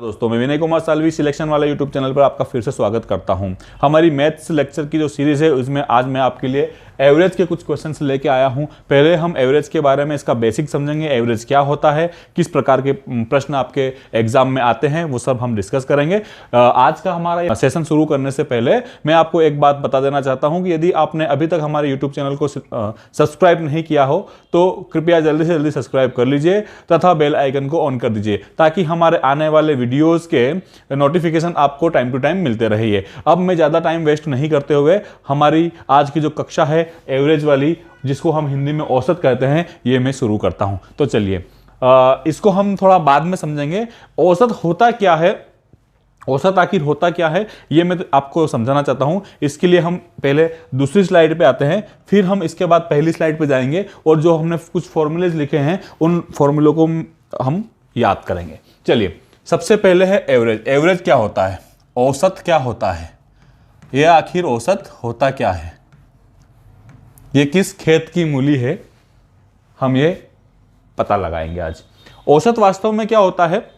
दोस्तों, मैं विनय कुमार सालवी सिलेक्शन वाला यूट्यूब चैनल पर आपका फिर से स्वागत करता हूं। हमारी मैथ्स लेक्चर की जो सीरीज़ है उसमें आज मैं आपके लिए एवरेज के कुछ क्वेश्चंस लेके आया हूं। पहले हम एवरेज के बारे में इसका बेसिक समझेंगे, एवरेज क्या होता है, किस प्रकार के प्रश्न आपके एग्जाम में आते हैं, वो सब हम डिस्कस करेंगे। आज का हमारा सेशन शुरू करने से पहले मैं आपको एक बात बता देना चाहता हूँ कि यदि आपने अभी तक हमारे यूट्यूब चैनल को सब्सक्राइब नहीं किया हो तो कृपया जल्दी से जल्दी सब्सक्राइब कर लीजिए तथा बेल आइकन को ऑन कर दीजिए ताकि हमारे आने वाले वीडियोस के नोटिफिकेशन आपको टाइम टू टाइम मिलते रहिए। अब मैं ज़्यादा टाइम वेस्ट नहीं करते हुए हमारी आज की जो कक्षा है एवरेज वाली, जिसको हम हिंदी में औसत कहते हैं, ये मैं शुरू करता हूं। तो चलिए इसको हम थोड़ा बाद में समझेंगे। औसत होता क्या है, औसत आखिर होता क्या है, ये मैं आपको समझाना चाहता हूं। इसके लिए हम पहले दूसरी स्लाइड पे आते हैं, फिर हम इसके बाद पहली स्लाइड पे जाएंगे और जो हमने कुछ फॉर्मूलेज लिखे हैं उन फॉर्मूलों को हम याद करेंगे। चलिए, सबसे पहले है एवरेज। एवरेज क्या होता है, औसत क्या होता है, ये आखिर औसत होता क्या है, ये किस खेत की मूली है, हम ये पता लगाएंगे आज। औसत वास्तव में क्या होता है,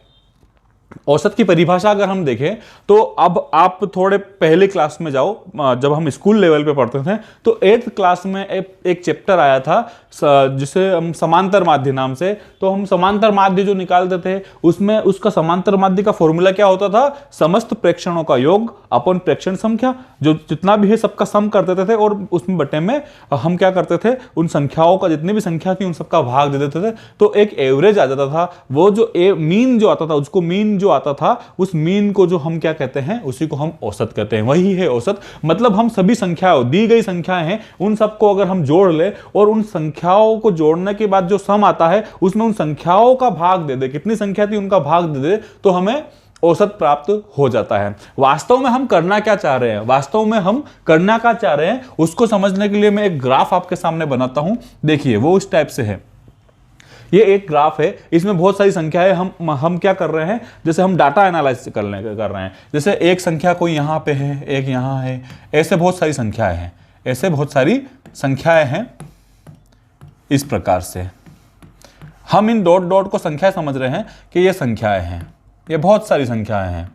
औसत की परिभाषा अगर हम देखें तो अब आप थोड़े पहले क्लास में जाओ। जब हम स्कूल लेवल पे पढ़ते थे तो 8th क्लास में एक चैप्टर आया था जिसे हम समांतर माध्य नाम से। तो हम समांतर माध्य जो निकालते थे उसमें उसका समांतर माध्य का फॉर्मूला क्या होता था, समस्त प्रेक्षणों का योग अपन प्रेक्षण संख्या, जो जितना भी है सबका सम कर देते थे और उसमें बटे में हम क्या करते थे, उन संख्याओं का जितनी भी संख्या थी उन सबका भाग दे देते थे। तो एक एवरेज आ जाता था। वो जो मीन जो आता था, उसको मीन जो आता था, उस मीन को जो हम क्या कहते हैं, उसी को हम औसत कहते हैं। वही है औसत। मतलब हम सभी संख्याओं, दी गई संख्याएं हैं, उन सबको अगर हम जोड़ ले और उन संख्याओं को जोड़ने के बाद जो सम आता है उसमें उन संख्याओं का भाग दे दे, कितनी संख्या थी उनका भाग दे दे, तो हमें औसत प्राप्त हो जाता है। वास्तव में हम करना क्या चाह रहे हैं, वास्तव में हम करना क्या चाह रहे हैं उसको समझने के लिए मैं एक ग्राफ आपके सामने बनाता हूं। देखिए, वो इस टाइप से है। ये एक ग्राफ है, इसमें बहुत सारी संख्याएं हम क्या कर रहे हैं, जैसे हम डाटा एनालिसिस कर रहे हैं। जैसे एक संख्या कोई यहां पे है, एक यहां है, ऐसे बहुत सारी संख्याएं हैं, ऐसे बहुत सारी संख्याएं हैं। इस प्रकार से हम इन डॉट डॉट को संख्या समझ रहे हैं कि ये संख्याएं हैं, ये बहुत सारी संख्याएं हैं।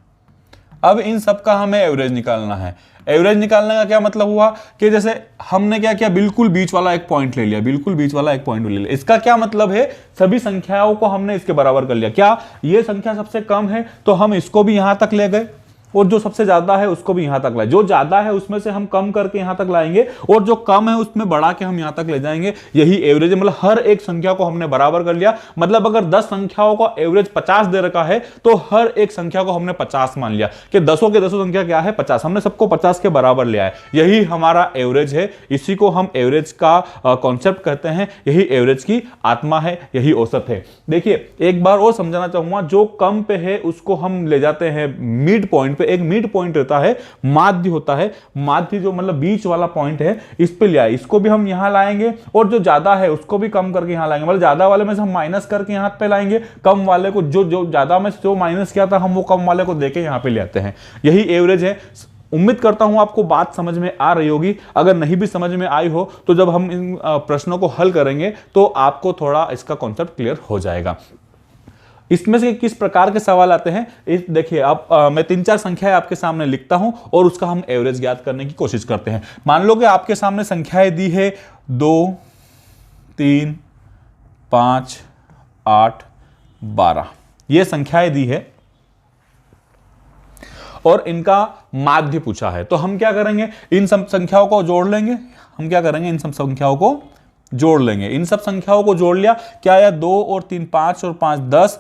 अब इन सब का हमें एवरेज निकालना है। एवरेज निकालने का क्या मतलब हुआ कि जैसे हमने क्या किया, बिल्कुल बीच वाला एक पॉइंट ले लिया, बिल्कुल बीच वाला एक पॉइंट ले लिया। इसका क्या मतलब है, सभी संख्याओं को हमने इसके बराबर कर लिया। क्या ये संख्या सबसे कम है तो हम इसको भी यहां तक ले गए और जो सबसे ज्यादा है उसको भी यहां तक लाए। जो ज्यादा है उसमें से हम कम करके यहां तक लाएंगे और जो कम है उसमें बढ़ा के हम यहां तक ले जाएंगे। यही एवरेज है। मतलब हर एक संख्या को हमने बराबर कर लिया। मतलब अगर 10 संख्याओं का एवरेज 50 दे रखा है तो हर एक संख्या को हमने 50 मान लिया कि 10 के 10 संख्या क्या है, 50। हमने सबको 50 के बराबर लिया है। यही हमारा एवरेज है। इसी को हम एवरेज का कॉन्सेप्ट कहते हैं। यही एवरेज की आत्मा है, यही औसत है। देखिए, एक बार और समझाना चाहूंगा, जो कम पे है उसको हम ले जाते हैं मिड पॉइंट पे। एक मिड पॉइंट रहता है, माध्य होता है। माध्य जो मतलब बीच वाला पॉइंट है, इस पे ले आए, इसको भी हम यहां लाएंगे और जो ज्यादा है उसको भी कम करके यहां लाएंगे। मतलब ज्यादा वाले में से हम माइनस करके यहां पे लाएंगे, कम वाले को जो ज्यादा में जो माइनस किया था हम वो कम वाले को देके यहां पे ले आते हैं। यही एवरेज है। उम्मीद करता हूं आपको बात समझ में आ रही होगी। अगर नहीं भी समझ में आई हो तो जब हम इन प्रश्नों को हल करेंगे तो आपको थोड़ा इसका कॉन्सेप्ट क्लियर हो जाएगा। इसमें से किस प्रकार के सवाल आते हैं, देखिए। अब मैं 3-4 संख्याएं आपके सामने लिखता हूं और उसका हम एवरेज ज्ञात करने की कोशिश करते हैं। मान लो कि आपके सामने संख्याएं दी है 2, 3, 5, 8, 12। ये संख्याएं दी है और इनका माध्य पूछा है। तो हम क्या करेंगे, इन सब संख्याओं को जोड़ लेंगे। हम क्या करेंगे, इन सब संख्याओं को जोड़ लेंगे। इन सब संख्याओं को जोड़ लिया, क्या आया, 2 और 3 5 और 5 10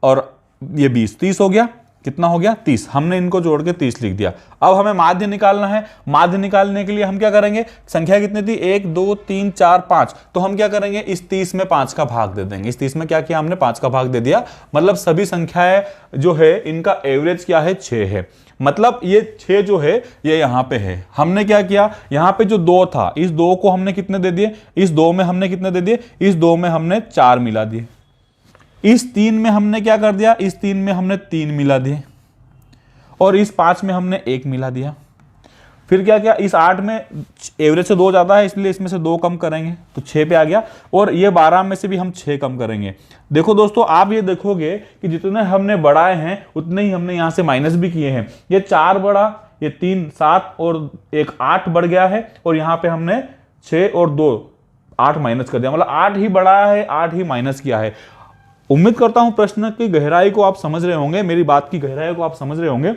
और ये 20, 30 हो गया। कितना हो गया, 30। हमने इनको जोड़ के 30 लिख दिया। अब हमें माध्य निकालना है। माध्य निकालने के लिए हम क्या करेंगे, संख्या कितनी थी, 1 2 3 4 5। तो हम क्या करेंगे, इस 30 में 5 का भाग दे देंगे। इस 30 में क्या किया हमने, 5 का भाग दे दिया। मतलब सभी संख्याएं जो है इनका एवरेज क्या है, 6 है। मतलब ये 6 जो है ये यहां पे है। हमने क्या किया, यहां पे जो 2 था, इस 2 को हमने कितने दे दिए, इस 2 में हमने कितने दे दिए, इस 2 में हमने 4 मिला दिए। इस 3 में हमने क्या कर दिया, इस 3 में हमने 3 मिला दिए और इस 5 में हमने 1 मिला दिया। फिर क्या क्या, इस 8 में एवरेज से 2 ज़्यादा है इसलिए इसमें से 2 कम करेंगे तो 6 पे आ गया, और ये 12 में से भी हम 6 कम करेंगे। देखो दोस्तों, आप ये देखोगे कि जितने हमने बढ़ाए हैं उतने ही हमने यहाँ से माइनस भी किए हैं। ये 4 बढ़ा, ये 3 7 और 1 8 बढ़ गया है, और यहाँ पे हमने 6 और 2 8 माइनस कर दिया, मतलब 8 ही बढ़ाया है 8 ही माइनस किया है। उम्मीद करता हूं प्रश्न की गहराई को आप समझ रहे होंगे, मेरी बात की गहराई को आप समझ रहे होंगे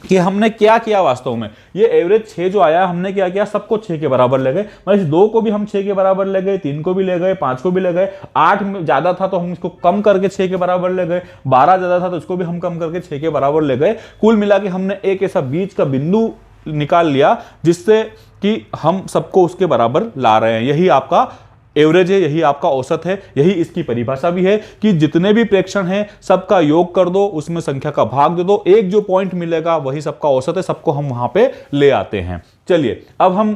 कि हमने क्या किया वास्तव में। ये एवरेज 6 जो आया, हमने क्या किया, सबको 6 के बराबर ले गए, मतलब इस 2 को भी हम 6 के बराबर ले गए, 3 को भी ले गए, 5 को भी ले गए, 8 में ज्यादा था तो हम इसको कम करके 6 के बराबर ले गए, 12 ज्यादा था तो इसको भी हम कम करके 6 के बराबर ले गए। कुल मिला के हमने एक ऐसा बीच का बिंदु निकाल लिया जिससे कि हम सबको उसके बराबर ला रहे हैं। यही आपका एवरेज है, यही आपका औसत है, यही इसकी परिभाषा भी है कि जितने भी प्रेक्षण हैं सबका योग कर दो, उसमें संख्या का भाग दे दो, एक जो पॉइंट मिलेगा वही सबका औसत है, सबको हम वहां पे ले आते हैं। चलिए अब हम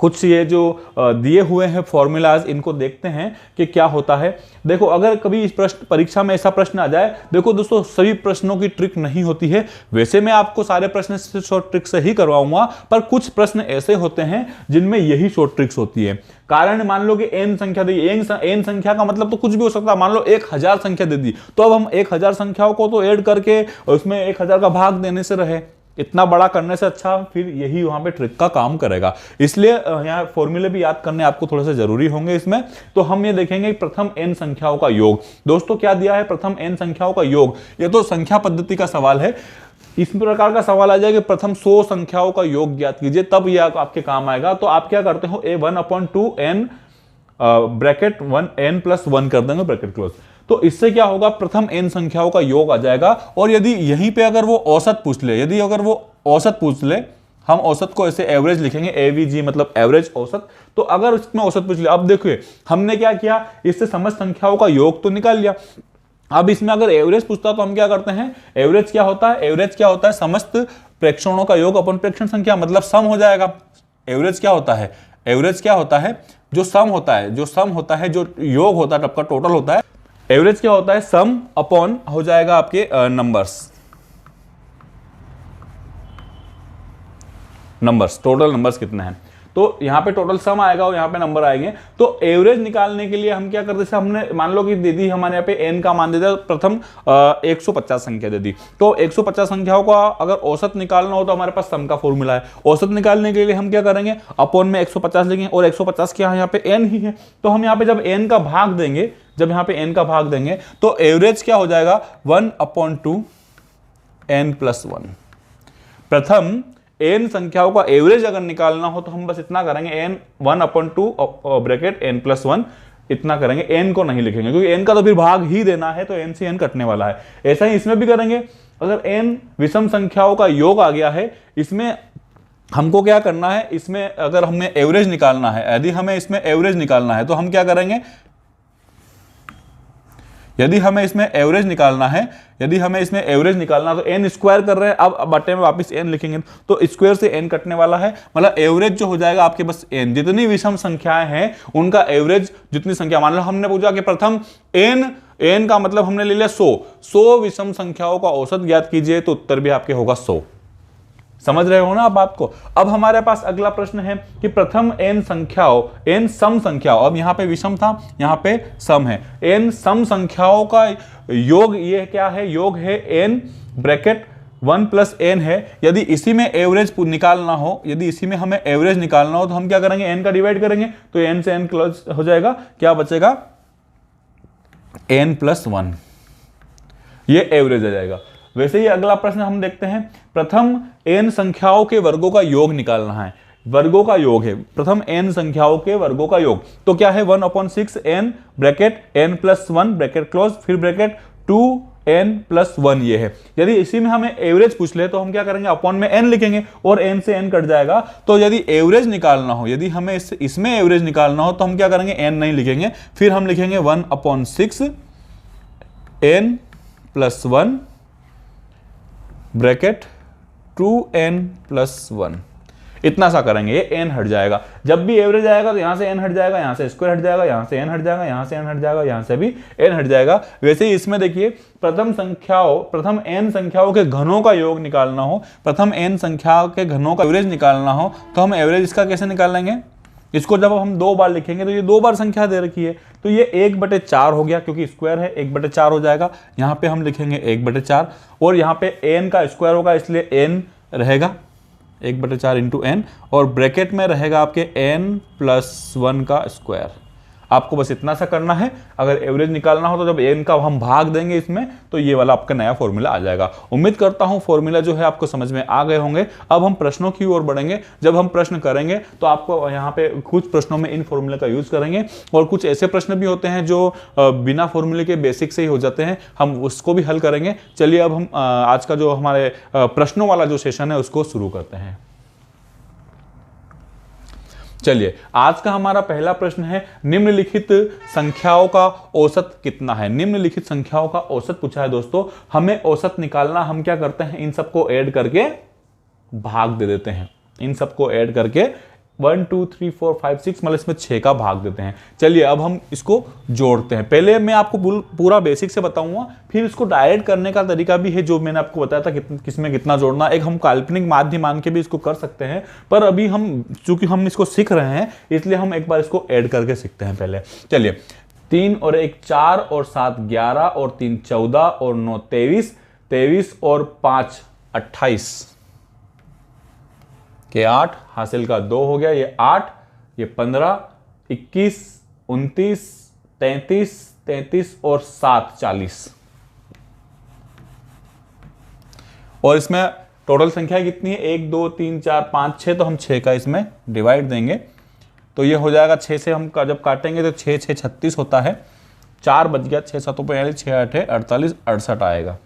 कुछ ये जो दिए हुए हैं फॉर्मूलाज, इनको देखते हैं कि क्या होता है। देखो, अगर कभी इस प्रश्न परीक्षा में ऐसा प्रश्न आ जाए, देखो दोस्तों सभी प्रश्नों की ट्रिक नहीं होती है, वैसे मैं आपको सारे प्रश्न शॉर्ट ट्रिक से ही करवाऊंगा, पर कुछ प्रश्न ऐसे होते हैं जिनमें यही शॉर्ट ट्रिक्स होती है। कारण मान लो कि n संख्या दी, n संख्या का मतलब तो कुछ भी हो सकता है, मान लो 1000 संख्या दे दी, तो अब हम 1000 संख्याओं को तो ऐड करके उसमें 1000 का भाग देने से रहे, इतना बड़ा करने से अच्छा फिर यही वहां पे ट्रिक का काम करेगा। इसलिए यहाँ फॉर्मूले भी याद करने आपको थोड़े से जरूरी होंगे इसमें। तो हम ये देखेंगे प्रथम n संख्याओं का योग। दोस्तों क्या दिया है, प्रथम n संख्याओं का योग। ये तो संख्या पद्धति का सवाल है, इस प्रकार का सवाल आ जाए कि प्रथम 100 संख्याओं का योग ज्ञात कीजिए, तब यह आपके काम आएगा। तो आप क्या करते हो, a1/2n ब्रैकेट 1n + 1 कर देंगे ब्रैकेट क्लोज। तो इससे क्या होगा, प्रथम n संख्याओं का योग आ जाएगा। और यदि यहीं पे अगर वो औसत पूछ ले, यदि अगर वो औसत पूछ ले, हम औसत को ऐसे एवरेज लिखेंगे, एवीजी मतलब एवरेज औसत। तो अगर इसमें औसत पूछ ले, अब देखिए हमने क्या किया, इससे समस्त संख्याओं का योग तो निकाल लिया। अब इसमें अगर एवरेज पूछता तो हम क्या करते हैं, एवरेज क्या होता है, एवरेज क्या होता है, समस्त प्रेक्षणों का योग अपन प्रेक्षण संख्या, मतलब सम हो जाएगा। एवरेज क्या होता है, एवरेज क्या होता है, जो सम होता है, जो सम होता है, जो योग होता है, सबका टोटल होता है। एवरेज क्या होता है, सम अपॉन हो जाएगा आपके नंबर्स, टोटल नंबर्स कितने हैं, तो यहाँ पे टोटल सम आएगा और यहाँ पे नंबर आएंगे। तो एवरेज निकालने के लिए हम क्या करते हैं, हमने मान लो कि दे दी हमारे यहाँ पे n का मान दे दिया, प्रथम 150 संख्या दे दी, तो 150 संख्याओं का अगर औसत निकालना हो तो हमारे पास सम का फॉर्मूला है। औसत निकालने के लिए हम क्या करेंगे, अपॉन में 150 लेंगे, और 150 क्या यहाँ पे n ही है, तो हम यहाँ पे जब n का भाग देंगे, जब यहाँ पे n का भाग देंगे तो एवरेज क्या हो जाएगा, 1/2 n + 1। प्रथम n संख्याओं का एवरेज अगर निकालना हो तो हम बस इतना करेंगे, n 1/2 ब्रैकेट n + 1 इतना करेंगे, n को नहीं लिखेंगे क्योंकि n का तो फिर भाग ही देना है, तो n से n कटने वाला है। ऐसा ही इसमें भी करेंगे, अगर n विषम संख्याओं का योग आ गया है, इसमें हमको क्या करना है, इसमें अगर हमें एवरेज निकालना है, यदि हमें इसमें एवरेज निकालना है तो हम क्या करेंगे, यदि हमें इसमें एवरेज निकालना है, यदि हमें इसमें एवरेज निकालना तो n स्क्वायर कर रहे हैं, अब बटे में वापस n लिखेंगे तो स्क्वायर से n कटने वाला है, मतलब एवरेज जो हो जाएगा आपके बस n, जितनी विषम संख्याएं हैं उनका एवरेज, जितनी संख्या, मान लो हमने पूछा कि प्रथम n का मतलब हमने ले लिया 100 विषम संख्याओं का औसत ज्ञात कीजिए, तो उत्तर भी आपके होगा 100। समझ रहे हो ना आप बात को। अब हमारे पास अगला प्रश्न है कि प्रथम n संख्याओं, n सम संख्याओं, अब यहाँ पे विषम था, यहाँ पे सम है, n सम संख्याओं का योग, ये क्या है, योग है n ब्रैकेट 1 + n है। यदि इसी में एवरेज निकालना हो, यदि इसी में हमें एवरेज निकालना हो तो हम क्या करेंगे, n का डिवाइड करेंगे, तो n से n क्लोज हो जाएगा, क्या बचेगा, n + 1, ये एवरेज आ जाएगा। वैसे ही अगला प्रश्न हम देखते हैं, प्रथम n संख्याओं के वर्गों का योग निकालना है, वर्गों का योग है, प्रथम n संख्याओं के वर्गों का योग, तो क्या है, 1/6 n bracket n + 1 bracket close, फिर ब्रैकेट 2n + 1 ये है। यदि इसी में हमें एवरेज पूछ ले तो हम क्या करेंगे, अपॉन में n लिखेंगे और n से n कट जाएगा। तो यदि एवरेज निकालना हो, यदि हमें इसमें एवरेज निकालना हो तो हम क्या करेंगे, n नहीं लिखेंगे, फिर हम लिखेंगे 1/6 n + 1 ब्रैकेट 2n + 1। इतना सा करेंगे, ये n हट जाएगा। जब भी एवरेज आएगा तो यहाँ से n हट जाएगा, यहाँ से स्क्वायर हट जाएगा, यहाँ से n हट जाएगा, यहाँ से n हट जाएगा, यहाँ से भी n हट जाएगा। वैसे ही इसमें देखिए प्रथम n संख्याओं के घनों का योग निकालना हो, प्रथम n संख्या के घनों का एवरेज निकालना हो तो हम एवरेज इसका कैसे निकालेंगे? इसको जब हम 2 बार लिखेंगे तो ये 2 बार संख्या दे रखी है तो ये 1/4 हो गया, क्योंकि स्क्वायर है 1/4 हो जाएगा। यहाँ पे हम लिखेंगे 1/4 और यहाँ पे n का स्क्वायर होगा इसलिए n रहेगा 1/4 इंटू n और ब्रैकेट में रहेगा आपके n+1 का स्क्वायर। आपको बस इतना सा करना है। अगर एवरेज निकालना हो तो जब n का हम भाग देंगे इसमें तो ये वाला आपका नया फॉर्मूला आ जाएगा। उम्मीद करता हूं फॉर्मूला जो है आपको समझ में आ गए होंगे। अब हम प्रश्नों की ओर बढ़ेंगे। जब हम प्रश्न करेंगे तो आपको यहाँ पे कुछ प्रश्नों में इन फॉर्मूले का यूज करेंगे और कुछ ऐसे प्रश्न भी होते हैं जो बिना फॉर्मूले के बेसिक से ही हो जाते हैं, हम उसको भी हल करेंगे। चलिए अब हम आज का जो हमारे प्रश्नों वाला जो सेशन है उसको शुरू करते हैं। चलिए आज का हमारा पहला प्रश्न है, निम्नलिखित संख्याओं का औसत कितना है? निम्नलिखित संख्याओं का औसत पूछा है दोस्तों। हमें औसत निकालना, हम क्या करते हैं इन सबको ऐड करके भाग दे देते हैं। इन सबको ऐड करके 1 2 3 4 5 6 मतलब इसमें 6 का भाग देते हैं। चलिए अब हम इसको जोड़ते हैं। पहले मैं आपको पूरा बेसिक से बताऊंगा, फिर इसको डायरेक्ट करने का तरीका भी है जो मैंने आपको बताया था किसमें कितना जोड़ना। एक हम काल्पनिक माध्य मान के भी इसको कर सकते हैं, पर अभी हम चूंकि हम इसको सीख रहे हैं इसलिए हम एक बार इसको ऐड करके सीखते हैं पहले। चलिए 3 और 1 4 और 7 11 और 3 14 और 9 23 23 और 5 28 के 8 हासिल का 2 हो गया, ये 8 ये 15 21 29 33 33 और 7 40 और इसमें टोटल संख्या कितनी है 1 2 3 4 5 6 तो हम 6 का इसमें डिवाइड देंगे तो ये हो जाएगा 6 से हम जब काटेंगे तो 6 6 36 होता है, 4 बच गया, 6 7 42 6 8 48 68 आएगा।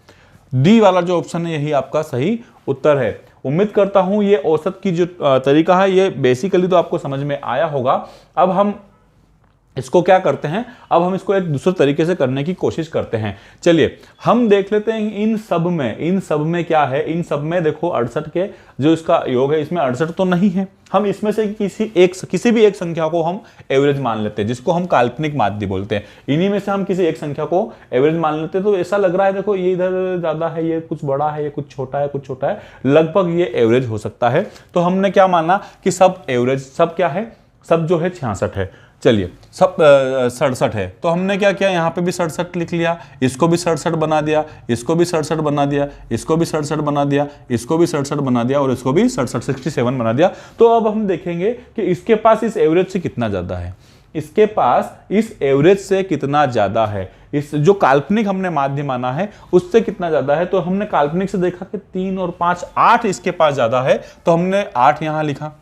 डी वाला जो ऑप्शन है यही आपका सही उत्तर है। उम्मीद करता हूं ये औसत की जो तरीका है ये बेसिकली तो आपको समझ में आया होगा। अब हम इसको क्या करते हैं, अब हम इसको एक दूसरे तरीके से करने की कोशिश करते हैं। चलिए हम देख लेते हैं इन सब में क्या है। इन सब में देखो 68 के जो इसका योग है इसमें 68 तो नहीं है। हम इसमें से किसी भी एक संख्या को हम एवरेज मान लेते हैं जिसको हम काल्पनिक माध्य बोलते हैं। इन्हीं में से हम किसी एक संख्या को एवरेज मान लेते हैं तो ऐसा लग रहा है देखो ये इधर ज्यादा है, ये कुछ बड़ा है, ये कुछ छोटा है, कुछ छोटा है, लगभग ये एवरेज हो सकता है। तो हमने क्या माना कि सब एवरेज, सब क्या है, सब जो है 66 है। चलिए सब 67 है तो हमने क्या किया, यहाँ पे भी 67 लिख लिया, इसको भी 67 बना दिया, इसको भी 67 बना दिया, इसको भी 67 बना दिया, इसको भी 67 बना दिया और इसको भी 67 बना दिया। तो अब हम देखेंगे कि इसके पास इस एवरेज से कितना ज्यादा है, इसके पास इस एवरेज से कितना ज्यादा है, इस जो काल्पनिक हमने माध्य माना है उससे कितना ज्यादा है। तो हमने काल्पनिक से देखा कि 3 और 5 8 इसके पास ज्यादा है तो हमने 8 यहां लिखा।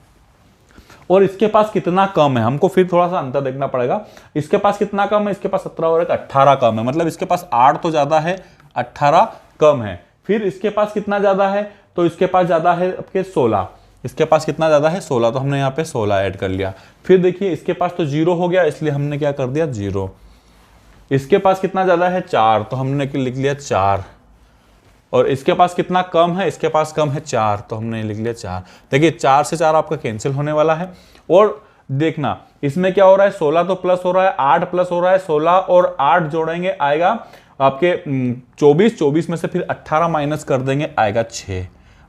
और इसके पास कितना कम है, हमको फिर थोड़ा सा अंतर देखना पड़ेगा। इसके पास कितना कम है, इसके पास 17 और 18 कम है, मतलब इसके पास 8 तो ज्यादा है 18 कम है। फिर इसके पास कितना ज्यादा है, तो इसके पास ज्यादा है आपके 16, इसके पास कितना ज्यादा है 16 तो हमने यहाँ पे 16 ऐड कर लिया। फिर देखिए इसके पास तो 0 हो गया इसलिए हमने क्या कर दिया 0। इसके पास कितना ज्यादा है 4 तो हमने लिख लिया 4। और इसके पास कितना कम है, इसके पास कम है 4 तो हमने लिख लिया 4। देखिए 4 से 4 आपका कैंसिल होने वाला है। और देखना इसमें क्या हो रहा है, 16 तो प्लस हो रहा है, 8 प्लस हो रहा है, 16 और 8 जोड़ेंगे आएगा आपके 24, 24 में से फिर 18 माइनस कर देंगे आएगा 6।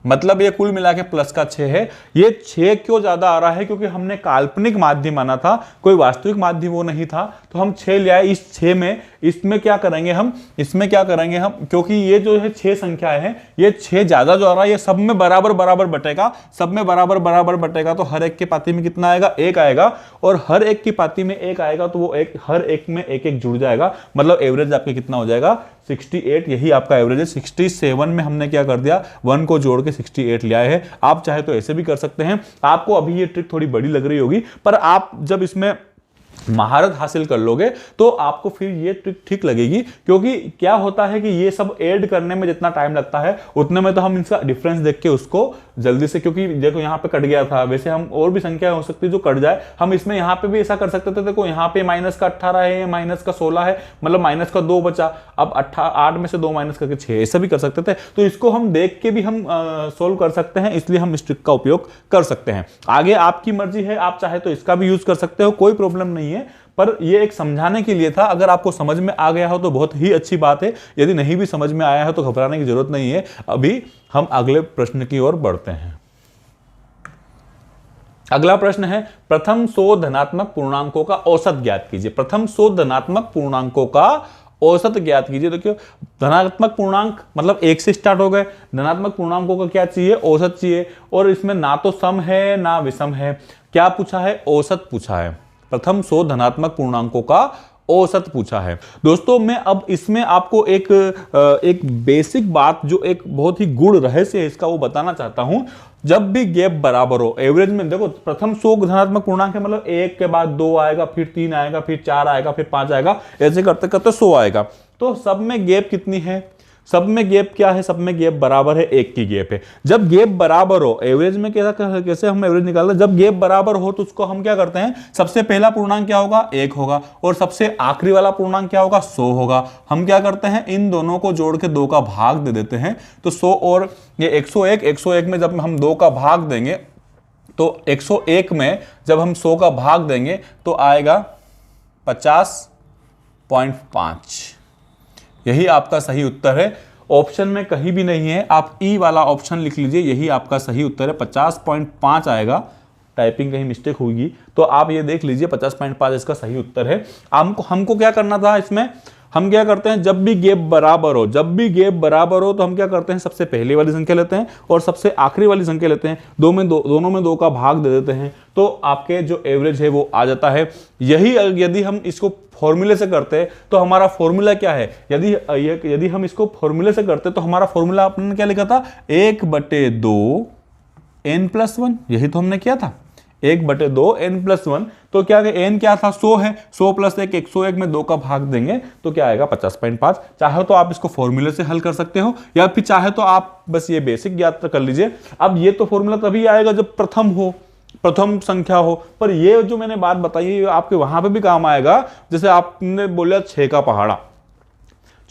मतलब ये कुल मिला के प्लस का 6 है। ये 6 क्यों ज्यादा आ रहा है, क्योंकि हमने काल्पनिक माध्य माना था, कोई वास्तविक माध्य वो नहीं था, तो हम 6 ले आए। इस 6 में इसमें क्या करेंगे हम, इसमें क्या करेंगे हम, क्योंकि ये जो है 6 संख्याएं हैं, ये 6 ज्यादा जो आ रहा है ये सब में बराबर बराबर बटेगा, सब में बराबर बराबर बटेगा तो हर एक की पाती में कितना आएगा 1 आएगा, और हर एक की पाती में 1 आएगा तो वो एक हर एक में 1 1 जुड़ जाएगा, मतलब एवरेज आपके कितना हो जाएगा 68। यही आपका एवरेज है। 67 में हमने क्या कर दिया 1 को जोड़ के 68 ले आए हैं। आप चाहे तो ऐसे भी कर सकते हैं। आपको अभी ये ट्रिक थोड़ी बड़ी लग रही होगी, पर आप जब इसमें महारत हासिल कर लोगे तो आपको फिर ये ट्रिक ठीक लगेगी। क्योंकि क्या होता है कि ये सब ऐड करने में जितना टाइम लगता है उतने में तो हम इसका डिफरेंस देख के उसको जल्दी से, क्योंकि देखो यहाँ पे कट गया था, वैसे हम और भी संख्या हो सकती है जो कट जाए, हम इसमें यहाँ पे भी ऐसा कर सकते थे। देखो यहाँ पे माइनस का 18 है, माइनस का 16 है, मतलब माइनस का 2 बचा, अब 8 में से 2 माइनस करके 6, ऐसा भी कर सकते थे। तो इसको हम देख के भी हम सोल्व कर सकते हैं, इसलिए हम इस ट्रिक का उपयोग कर सकते हैं। आगे आपकी मर्जी है, आप चाहे तो इसका भी यूज कर सकते हो, कोई प्रॉब्लम नहीं है, पर ये एक समझाने के लिए था। अगर आपको समझ में आ गया हो तो बहुत ही अच्छी बात है, यदि नहीं भी समझ में आया है तो घबराने की जरूरत नहीं है। अभी हम अगले प्रश्न की ओर बढ़ते हैं। अगला प्रश्न है, प्रथम 100 धनात्मक पूर्णांकों का औसत ज्ञात कीजिए। प्रथम 100 धनात्मक पूर्णांकों का औसत ज्ञात कीजिए। देखिए धनात्मक पूर्णांक मतलब 1 से स्टार्ट हो गए, धनात्मक पूर्णांकों का क्या चाहिए, औसत चाहिए, और इसमें ना तो सम है ना विषम है, क्या पूछा है, औसत पूछा है। प्रथम 100 धनात्मक पूर्णांकों का औसत पूछा है। दोस्तों मैं अब इसमें आपको एक बेसिक बात, जो एक बहुत ही गूढ़ रहस्य है इसका, वो बताना चाहता हूं। जब भी गैप बराबर हो, एवरेज में देखो प्रथम 100 धनात्मक पूर्णांक है, मतलब 1 के बाद 2 आएगा, फिर 3 आएगा, फिर 4 आएगा, फिर 5 आएगा, ऐसे करते करते 100 आएगा। तो सब में गैप कितनी है, सब में गैप क्या है, सब में गैप बराबर है, 1 की गैप है। जब गैप बराबर हो, एवरेज में कैसे हम एवरेज निकालते हैं, जब गैप बराबर हो तो उसको हम क्या करते हैं, सबसे पहला पूर्णांक क्या होगा, 1 होगा, और सबसे आखिरी वाला पूर्णांक क्या होगा, 100 होगा। हम क्या करते हैं, इन दोनों को जोड़ के 2 का भाग दे देते हैं। तो 100 और ये 101 में जब हम 2 का भाग देंगे तो 101 में जब हम 100 का भाग देंगे तो आएगा 50.5। यही आपका सही उत्तर है। ऑप्शन में कहीं भी नहीं है, आप ई वाला ऑप्शन लिख लीजिए, यही आपका सही उत्तर है, 50.5 आएगा। टाइपिंग कहीं मिस्टेक होगी तो आप ये देख लीजिए, 50.5 इसका सही उत्तर है। हमको क्या करना था इसमें, हम क्या करते हैं, जब भी गैप बराबर हो, जब भी गैप बराबर हो तो हम क्या करते हैं, सबसे पहले वाली संख्या लेते हैं और सबसे आखिरी वाली संख्या लेते हैं, दोनों में 2 का भाग दे देते हैं, तो आपके जो एवरेज है वो आ जाता है। यही यदि हम इसको फॉर्मूले से करते हैं तो हमारा फॉर्मूला क्या है, यदि हम इसको फॉर्मूले से करते तो हमारा फॉर्मूला आपने क्या लिखा था, 1/2 n+1, यही तो हमने किया था, 1/2 n+1। तो क्या n क्या था, 100 है, 100 + 1 101 में 2 का भाग देंगे तो क्या आएगा, 50.5। चाहे तो आप इसको फॉर्मूले से हल कर सकते हो, या फिर चाहे तो आप बस ये बेसिक याद कर लीजिए। अब ये तो फॉर्मूला तभी आएगा जब प्रथम संख्या हो, पर ये जो मैंने बात बताई आपके वहां पे भी काम आएगा। जैसे आपने बोला 6 का पहाड़ा,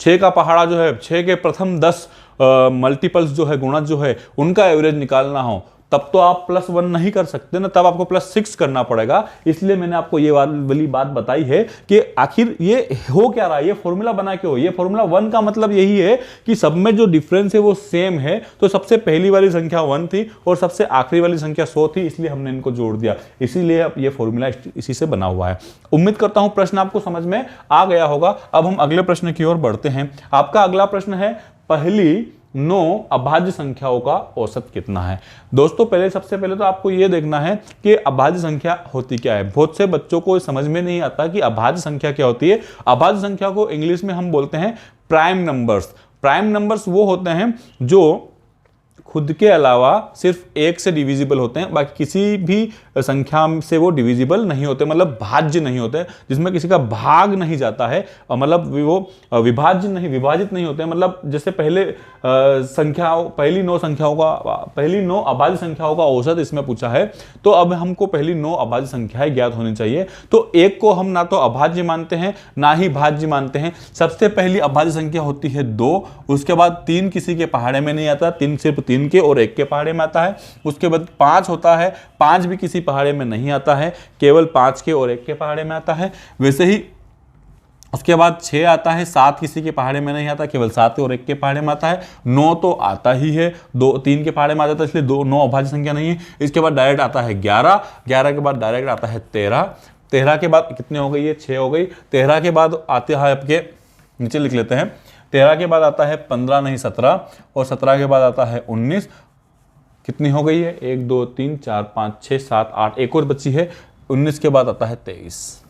6 का पहाड़ा जो है, 6 के प्रथम 10 मल्टीपल्स जो है, गुणज जो है, उनका एवरेज निकालना हो, तब तो आप +1 नहीं कर सकते ना, तब आपको +6 करना पड़ेगा। इसलिए मैंने आपको ये वाली बात बताई है कि आखिर ये हो क्या रहा है, ये फॉर्मूला बना के हो। ये फॉर्मूला 1 का मतलब यही है कि सब में जो डिफरेंस है वो सेम है। तो सबसे पहली वाली संख्या 1 थी और सबसे आखिरी वाली संख्या 100 थी, इसलिए हमने इनको जोड़ दिया, इसीलिए अब ये फॉर्मूला इसी से बना हुआ है। उम्मीद करता हूं प्रश्न आपको समझ में आ गया होगा। अब हम अगले प्रश्न की ओर बढ़ते हैं। आपका अगला प्रश्न है, पहली 9 अभाज्य संख्याओं का औसत कितना है। दोस्तों सबसे पहले तो आपको यह देखना है कि अभाज्य संख्या होती क्या है। बहुत से बच्चों को समझ में नहीं आता कि अभाज्य संख्या क्या होती है। अभाज्य संख्या को इंग्लिश में हम बोलते हैं प्राइम नंबर्स। प्राइम नंबर्स वो होते हैं जो खुद के अलावा सिर्फ 1 से डिविजिबल होते हैं, बाकी किसी भी संख्या से वो डिविजिबल नहीं होते, मतलब भाज्य नहीं होते, जिसमें किसी का भाग नहीं जाता है, मतलब वो विभाजित नहीं होते। मतलब जैसे पहली 9 संख्याओं का, पहली 9 अभाज्य संख्याओं का औसत इसमें पूछा है, तो अब हमको पहली 9 अभाज्य संख्याएं ज्ञात होनी चाहिए। तो 1 को हम ना तो अभाज्य मानते हैं ना ही भाज्य मानते हैं। सबसे पहली अभाज्य संख्या होती है 2, उसके बाद 3 किसी के पहाड़े में नहीं आता, 3 सिर्फ 3 के और 1 के पहाड़े में आता है। उसके बाद 5 होता है, 5 भी किसी पहाड़े में नहीं आता है, केवल 5 के और 1 के पहाड़े में आता है। वैसे ही उसके बाद 6 आता है, 7 किसी के पहाड़े में नहीं आता, केवल 7 और 1 के पहाड़े में आता है। 9 तो आता ही है, 3 के पहाड़े में आ जाता है, इसलिए 9 अभाज्य संख्या नहीं है। इसके बाद डायरेक्ट आता है 11, 11 के बाद डायरेक्ट आता है 13, 13 के बाद कितने हो गई, ये 6 हो गई। 13 के बाद आते हैं आपके, नीचे लिख लेते हैं, 13 के बाद आता है 15 नहीं 17, और 17 के बाद आता है 19। कितनी हो गई है, 1 2 3 4 5 6 7 8, एक और बच्ची है, 19 के बाद आता है 23।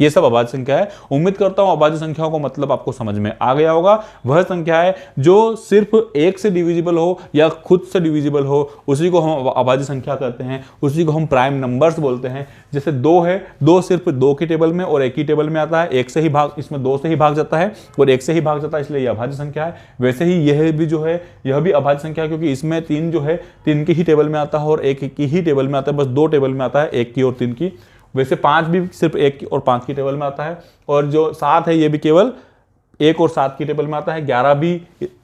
ये सब अभाज्य संख्या है। उम्मीद करता हूं अभाज्य संख्याओं का मतलब आपको समझ में आ गया होगा। वह संख्या है जो सिर्फ एक से डिविजिबल हो या खुद से डिविजिबल हो, उसी को हम अभाज्य संख्या कहते हैं, उसी को हम प्राइम नंबर्स बोलते हैं। जैसे 2 है, 2 सिर्फ 2 की टेबल में और 1 की टेबल में आता है, एक से ही भाग, इसमें 2 से ही भाग जाता है और 1 से ही भाग जाता है, इसलिए यह अभाज्य संख्या है। वैसे ही यह भी जो है यह भी अभाज्य संख्या है, क्योंकि इसमें 3 जो है 3 की ही टेबल में आता है और 1 की ही टेबल में आता है, बस 2 टेबल में आता है, 1 की और 3 की। वैसे 5 भी सिर्फ 1 की और 5 की टेबल में आता है, और जो 7 है ये भी केवल 1 और 7 की टेबल में आता है, 11 भी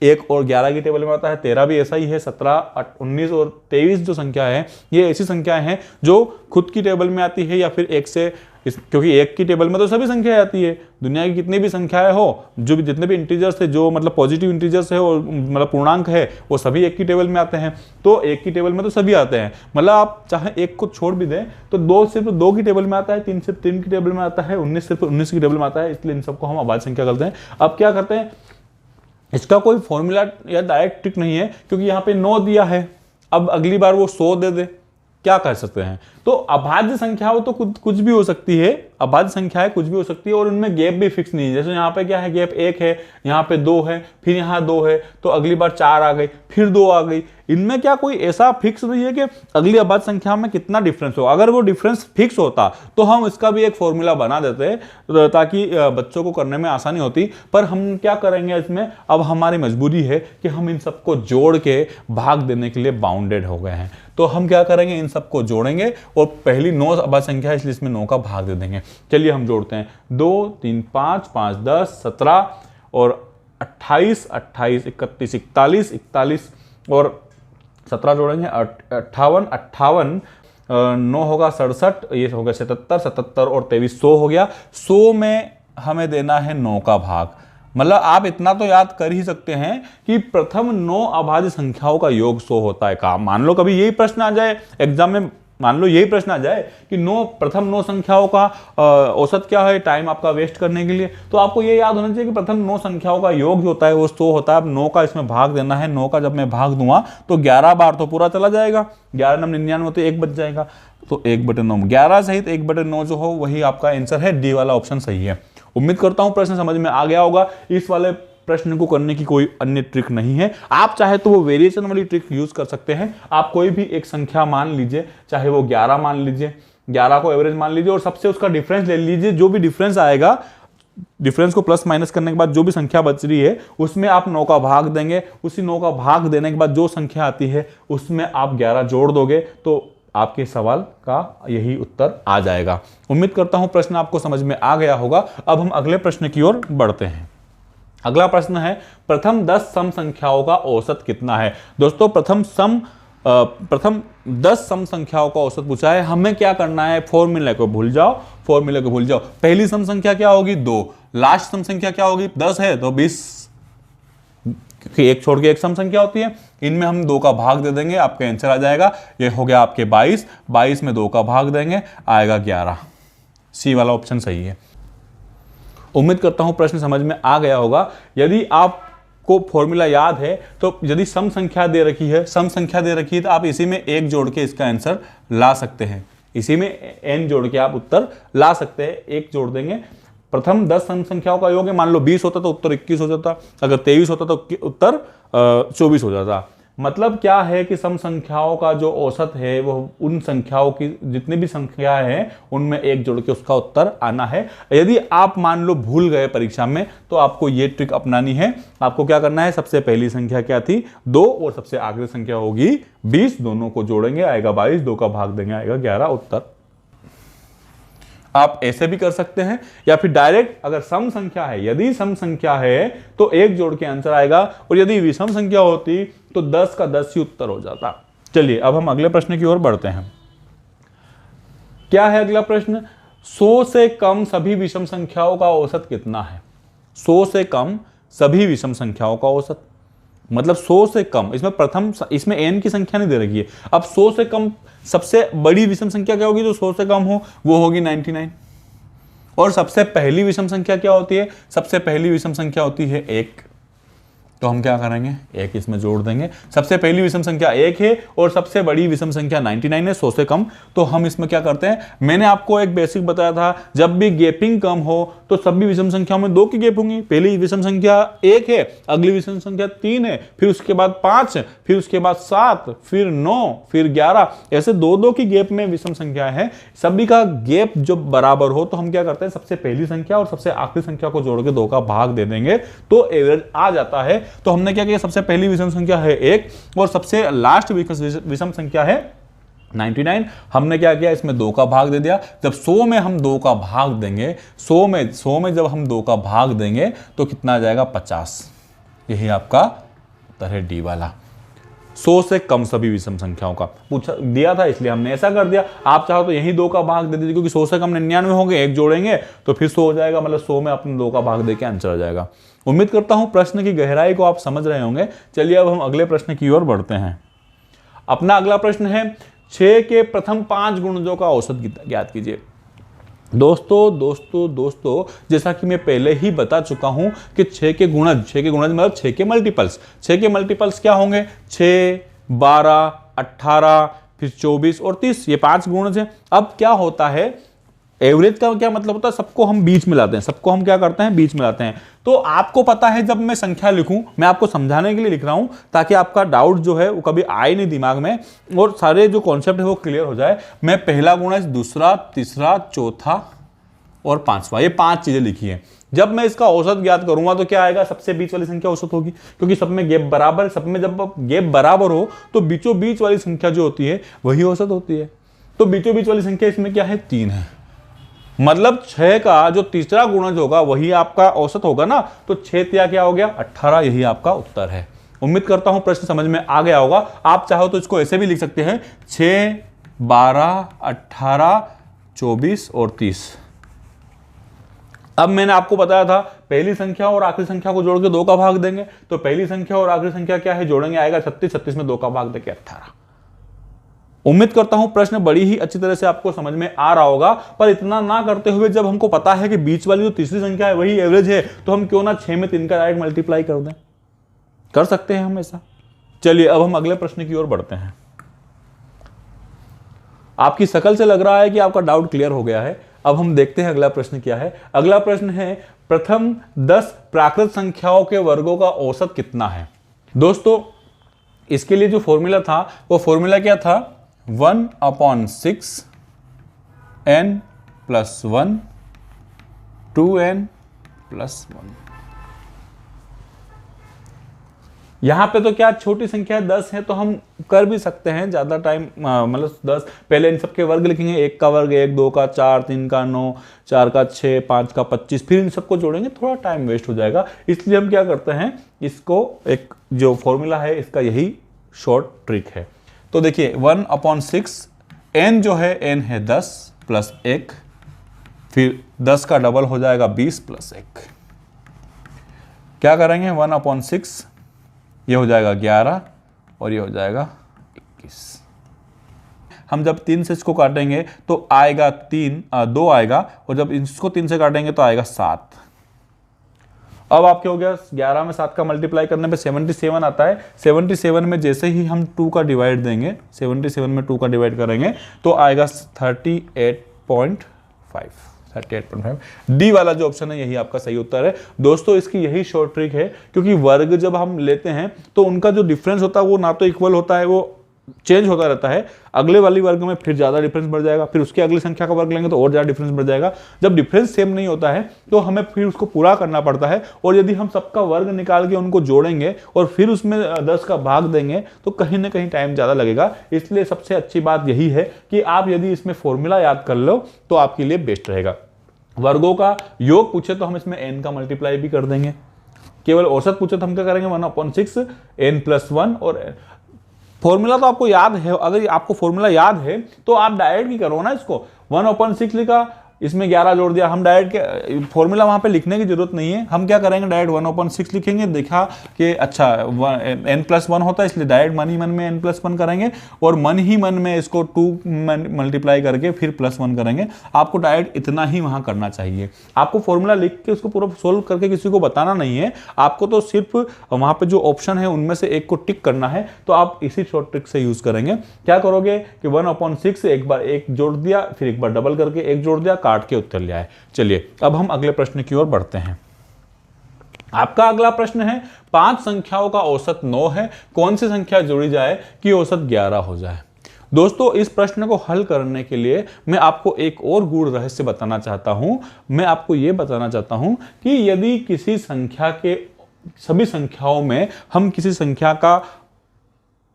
1 और 11 की टेबल में आता है, 13 भी ऐसा ही है, 17, 19 और 23 जो संख्या है ये ऐसी संख्याएं हैं जो खुद की टेबल में आती है या फिर 1 से, क्योंकि 1 की टेबल में तो सभी संख्याएं आती है, दुनिया की कितनी भी संख्याएं हो, जो भी जितने भी इंटीजर्स है, जो मतलब पॉजिटिव इंटीजर्स है और मतलब पूर्णांक है, वो सभी 1 की टेबल में आते हैं। तो 1 की टेबल में तो सभी आते हैं, मतलब आप चाहे 1 को छोड़ भी दें तो 2 सिर्फ 2 की टेबल में आता है, 3 सिर्फ 3 की टेबल में आता है, 19 सिर्फ 19 की टेबल में आता है, इसलिए इन सबको हम अभाज्य संख्या कहते हैं। अब क्या करते हैं, इसका कोई फॉर्मूला या डायरेक्ट ट्रिक नहीं है, क्योंकि यहाँ पे 9 दिया है, अब अगली बार वो 100 दे दे, क्या कर सकते हैं। तो अभाज्य संख्याओं तो कुछ भी हो सकती है, अभाज्य संख्याएं कुछ भी हो सकती है और उनमें गैप भी फिक्स नहीं है। जैसे यहाँ पे क्या है, गैप 1 है, यहाँ पे 2 है, फिर यहाँ 2 है, तो अगली बार 4 आ गई, फिर 2 आ गई। इनमें क्या कोई ऐसा फिक्स नहीं है कि अगली अभाज्य संख्या में कितना डिफरेंस हो। अगर वो डिफरेंस फिक्स होता तो हम इसका भी एक फॉर्मूला बना देते ताकि बच्चों को करने में आसानी होती। पर हम क्या करेंगे इसमें, अब हमारी मजबूरी है कि हम इन सबको जोड़ के भाग देने के लिए बाउंडेड हो गए हैं। तो हम क्या करेंगे, इन सबको जोड़ेंगे और पहली 9 अभाज्य संख्या है, इसलिए इसमें 9 का भाग दे देंगे। चलिए हम जोड़ते हैं, 2 3 5 5 10 17 और 28 28 31 41 41 और 17 जोड़ेंगे 58 58 9 होगा 67, ये हो गया 77 77 और 23 100 हो गया। 100 में हमें देना है 9 का भाग। मतलब आप इतना तो याद कर ही सकते हैं कि प्रथम 9 अभाज्य संख्याओं का योग 100 होता है। का मान लो कभी यही प्रश्न आ जाए एग्जाम में, मान लो यही प्रश्न आ जाए कि प्रथम 9 संख्याओं का औसत क्या है, टाइम आपका वेस्ट करने के लिए, तो आपको ये याद होना चाहिए कि प्रथम 9 संख्याओं का योग जो होता है वो 100 होता है। अब 9 का इसमें भाग देना है, 9 का जब मैं भाग दूंगा तो 11 बार तो पूरा चला जाएगा, 11 9 99 तो 1 बच जाएगा, तो 1/9 11 सहित 1/9 जो हो वही आपका आंसर है, डी वाला ऑप्शन सही है। उम्मीद करता हूं प्रश्न समझ में आ गया होगा। इस वाले प्रश्न को करने की कोई अन्य ट्रिक नहीं है, आप चाहे तो वो वेरिएशन वाली ट्रिक यूज कर सकते हैं। आप कोई भी एक संख्या मान लीजिए, चाहे वो 11 मान लीजिए, 11 को एवरेज मान लीजिए और सबसे उसका डिफरेंस ले लीजिए। जो भी डिफरेंस आएगा, डिफरेंस को प्लस माइनस करने के बाद जो भी संख्या बच रही है उसमें आप 9 का भाग देंगे। उसी 9 का भाग देने के बाद जो संख्या आती है उसमें आप 11 जोड़ दोगे तो आपके सवाल का यही उत्तर आ जाएगा। उम्मीद करता हूं प्रश्न आपको समझ में आ गया होगा। अब हम अगले प्रश्न की ओर बढ़ते हैं। अगला प्रश्न है, प्रथम 10 सम संख्याओं का औसत कितना है। दोस्तों प्रथम 10 सम संख्याओं का औसत पूछा है। हमें क्या करना है, फॉर्मूले को भूल जाओ, फॉर्मूले को भूल जाओ। पहली सम संख्या क्या होगी, 2। लास्ट सम संख्या क्या होगी, 10 है तो 20, क्योंकि एक छोड़ के एक सम संख्या होती है। इनमें हम 2 का भाग दे देंगे, आपका आंसर आ जाएगा। ये हो गया आपके 22, 22 में 2 का भाग देंगे, आएगा 11। सी वाला ऑप्शन सही है। उम्मीद करता हूं प्रश्न समझ में आ गया होगा। यदि आपको फॉर्मूला याद है तो यदि सम संख्या दे रखी है, तो आप इसी में 1 जोड़ के इसका आंसर ला सकते हैं। इसी में n जोड़ के आप उत्तर ला सकते हैं। 1 जोड़ देंगे, प्रथम 10 सम संख्याओं का योग है। मान लो 20 होता तो उत्तर 21 हो जाता, अगर 23 होता तो उत्तर 24 हो जाता। मतलब क्या है कि सम संख्याओं का जो औसत है वो उन संख्याओं की जितनी भी संख्याएं हैं उनमें 1 जोड़ के उसका उत्तर आना है। यदि आप मान लो भूल गए परीक्षा में तो आपको ये ट्रिक अपनानी है। आपको क्या करना है, सबसे पहली संख्या क्या थी, 2 और सबसे आखिरी संख्या होगी 20, दोनों को जोड़ेंगे आएगा 22, 2 का भाग देंगे आएगा 11 उत्तर। आप ऐसे भी कर सकते हैं या फिर डायरेक्ट, अगर सम संख्या है, यदि सम संख्या है तो 1 जोड़ के आंसर आएगा, और यदि विषम संख्या होती तो 10 का 10 ही उत्तर हो जाता। चलिए अब हम अगले प्रश्न की ओर बढ़ते हैं। क्या है अगला प्रश्न, 100 से कम सभी विषम संख्याओं का औसत कितना है। 100 से कम सभी विषम संख्याओं का औसत, मतलब 100 से कम, इसमें n की संख्या नहीं दे रखी है। अब 100 से कम सबसे बड़ी विषम संख्या क्या होगी जो 100 से कम हो, वो होगी 99। और सबसे पहली विषम संख्या क्या होती है, सबसे पहली विषम संख्या होती है 1। तो हम क्या करेंगे, एक इसमें जोड़ देंगे। सबसे पहली विषम संख्या 1 है और सबसे बड़ी विषम संख्या 99 है, 100 से कम। तो हम इसमें क्या करते हैं, मैंने आपको एक बेसिक बताया था, जब भी गैपिंग कम हो तो सभी विषम संख्याओं में 2 की गैप होंगी। पहली विषम संख्या 1 है, अगली विषम संख्या 3 है, फिर उसके बाद 5, फिर उसके बाद 7, फिर 9, फिर 11, ऐसे 2-2 की गैप में विषम संख्या है। सभी का गैप जो बराबर हो तो हम क्या करते हैं, सबसे पहली संख्या और सबसे आखिरी संख्या को जोड़ के 2 का भाग दे देंगे तो एवरेज आ जाता है। तो हमने क्या किया, सबसे पहली विषम संख्या है 1 और सबसे लास्ट विषम संख्या है 99। हमने क्या किया, इसमें 2 का भाग दे दिया। जब 100 में हम 2 का भाग देंगे, 100 में जब हम 2 का भाग देंगे तो कितना आ जाएगा, 50। यही आपका उत्तर है डी वाला। 100 से कम सभी विषम संख्याओं का पूछा दिया था, इसलिए हमने ऐसा कर दिया। आप चाहो तो यही 2 का भाग दे दीजिए, क्योंकि 100 से कम 99 होंगे, एक जोड़ेंगे तो फिर 100 हो जाएगा, मतलब 100 में अपने 2 का भाग देके आंसर आ जाएगा। उम्मीद करता हूं प्रश्न की गहराई को आप समझ रहे होंगे। चलिए अब हम अगले प्रश्न की ओर बढ़ते हैं। अपना अगला प्रश्न है 6 के प्रथम 5 गुणजों का औसत ज्ञात कीजिए। दोस्तों जैसा कि मैं पहले ही बता चुका हूं कि 6 के गुणज मतलब 6 के मल्टीपल्स। 6 के मल्टीपल्स क्या होंगे, 6, 12, 18, फिर 24 और 30, ये 5 गुणज हैं। अब क्या होता है, एवरेज का क्या मतलब होता है, सबको हम बीच में लाते हैं, सबको हम क्या करते हैं, बीच में लाते हैं। तो आपको पता है, जब मैं संख्या लिखूं, मैं आपको समझाने के लिए लिख रहा हूं ताकि आपका डाउट जो है वो कभी आए नहीं दिमाग में और सारे जो कॉन्सेप्ट है वो क्लियर हो जाए। मैं पहला गुणज, दूसरा, तीसरा, चौथा और 5वां, ये 5 चीजें लिखी है। जब मैं इसका औसत ज्ञात करूंगा तो क्या आएगा, सबसे बीच वाली संख्या औसत होगी, क्योंकि सब में गैप बराबर, सब में जब गैप बराबर हो तो बीचों बीच वाली संख्या जो होती है वही औसत होती है। तो बीचों बीच वाली संख्या इसमें क्या है, 3 है। मतलब 6 का जो तीसरा गुणज होगा वही आपका औसत होगा ना, तो 6 तिया क्या हो गया, 18। यही आपका उत्तर है। उम्मीद करता हूं प्रश्न समझ में आ गया होगा। आप चाहो तो इसको ऐसे भी लिख सकते हैं, 6, 12, 18, 24 और 30। अब मैंने आपको बताया था पहली संख्या और आखिरी संख्या को जोड़ के 2 का भाग देंगे, तो पहली संख्या और आखिरी संख्या क्या है, जोड़ेंगे, आएगा 36, 36 में 2 का भाग देके 18। उम्मीद करता हूं प्रश्न बड़ी ही अच्छी तरह से आपको समझ में आ रहा होगा, पर इतना ना करते हुए जब हमको पता है कि बीच वाली जो तीसरी संख्या है वही एवरेज है, तो हम क्यों ना 6 में 3 का डायरेक्ट मल्टीप्लाई कर दें, कर सकते हैं हम ऐसा। चलिए अब हम अगले प्रश्न की ओर बढ़ते हैं। आपकी शकल से लग रहा है कि आपका डाउट क्लियर हो गया है। अब हम देखते हैं अगला प्रश्न क्या है। अगला प्रश्न है, प्रथम 10 प्राकृत संख्याओं के वर्गों का औसत कितना है। दोस्तों इसके लिए जो फॉर्मूला था वो फॉर्मूला क्या था, 1/6 n + 1 2n + 1। यहां पे तो क्या छोटी संख्या 10 है तो हम कर भी सकते हैं, ज्यादा टाइम मतलब 10 पहले इन सबके वर्ग लिखेंगे, 1 का वर्ग 1, 2 का 4, 3 का 9, 4 का 6, 5 का 25, फिर इन सबको जोड़ेंगे, थोड़ा टाइम वेस्ट हो जाएगा। इसलिए हम क्या करते हैं, इसको एक जो फॉर्मूला है इसका यही शॉर्ट ट्रिक है। तो देखिए 1/6 n जो है, n है 10 + 1, फिर 10 का डबल हो जाएगा 20 + 1। क्या करेंगे, 1/6 ये हो जाएगा 11 और ये हो जाएगा 21। हम जब 3 से इसको काटेंगे तो आएगा 2 आएगा, और जब इसको 3 से काटेंगे तो आएगा 7। अब आपके हो गया 11 में 7 का मल्टीप्लाई करने पे 77 आता है। 77 में जैसे ही हम 2 का डिवाइड देंगे, 77 में 2 का डिवाइड करेंगे तो आएगा 38.5। डी वाला जो ऑप्शन है यही आपका सही उत्तर है। दोस्तों इसकी यही शॉर्ट ट्रिक है, क्योंकि वर्ग जब हम लेते हैं तो उनका जो डिफरेंस होता है वो ना तो इक्वल होता है, वो चेंज होता रहता है। अगले वाली वर्ग में फिर ज़्यादा डिफरेंस बढ़ जाएगा, फिर उसके अगली संख्या का वर्ग लेंगे तो और ज़्यादा डिफरेंस बढ़ जाएगा। जब डिफरेंस सेम नहीं होता है तो हमें फिर उसको पूरा करना पड़ता है, और यदि हम सबका वर्ग निकाल के उनको जोड़ेंगे और फिर उसमें 10 का भाग देंगे तो कहीं ना कहीं टाइम ज़्यादा लगेगा। इसलिए सबसे अच्छी बात यही है कि आप यदि इसमें फॉर्मूला याद कर लो तो आपके लिए बेस्ट रहेगा। वर्गों का योग पूछे तो हम इसमें n का मल्टीप्लाई भी कर देंगे। केवल औसत पूछे तो हम क्या करेंगे, 1/6 n + 1, और फॉर्मूला तो आपको याद है। अगर आपको फॉर्मूला याद है तो आप डायरेक्ट ही करो ना, इसको 1/6 लिखा इसमें 11 जोड़ दिया, हम डायरेक्ट फॉर्मूला वहां पे लिखने की जरूरत नहीं है, हम क्या करेंगे डायरेक्ट 1/6 लिखेंगे। देखा कि अच्छा n+1 होता है, इसलिए डायरेक्ट मन ही मन में n+1 करेंगे और मन ही मन में इसको 2 मल्टीप्लाई करके फिर +1 करेंगे। आपको डायरेक्ट इतना ही वहां करना चाहिए, आपको फॉर्मूला लिख के उसको पूरा सोल्व करके किसी को बताना नहीं है, आपको तो सिर्फ वहां पे जो ऑप्शन है उनमें से एक को टिक करना है। तो आप इसी शॉर्ट ट्रिक से यूज करेंगे। क्या करोगे कि 1/6 एक बार एक जोड़ दिया, फिर एक बार डबल करके एक जोड़ दिया, काट के उत्तर ले आए। चलिए अब हम अगले प्रश्न की ओर बढ़ते हैं। आपका अगला प्रश्न है 5 संख्याओं का औसत 9 है, कौन सी संख्या जोड़ी जाए कि औसत 11 हो जाए। दोस्तों इस प्रश्न को हल करने के लिए मैं आपको एक और गूढ़ रहस्य बताना चाहता हूं। मैं आपको यह बताना चाहता हूं कि यदि किसी संख्या के सभी संख्याओं में हम किसी संख्या का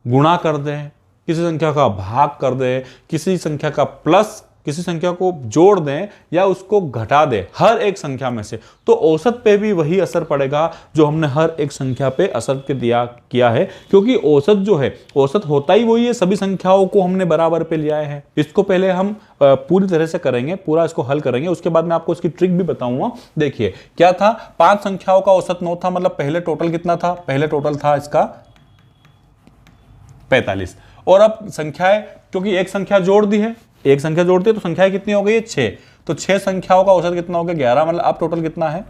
गुणा कर दें, किसी संख्या का भाग कर दें, किसी संख्या का प्लस किसी संख्या को जोड़ दें या उसको घटा दें हर एक संख्या में से, तो औसत पे भी वही असर पड़ेगा जो हमने हर एक संख्या पे असर के किया है। क्योंकि औसत जो है, औसत होता ही वही है, सभी संख्याओं को हमने बराबर पे लिया है। इसको पहले हम पूरी तरह से करेंगे, पूरा इसको हल करेंगे, उसके बाद मैं आपको इसकी ट्रिक भी बताऊंगा। देखिए क्या था, 5 संख्याओं का औसत 9 था, मतलब पहले टोटल कितना था, पहले टोटल था इसका 45। और अब संख्याएं, क्योंकि एक संख्या जोड़ दी है, एक संख्या जोड़ती है तो संख्याएं कितनी हो गई है 6, तो 6 संख्याओं का औसत कितना हो गया 11, मतलब अब टोटल कितना है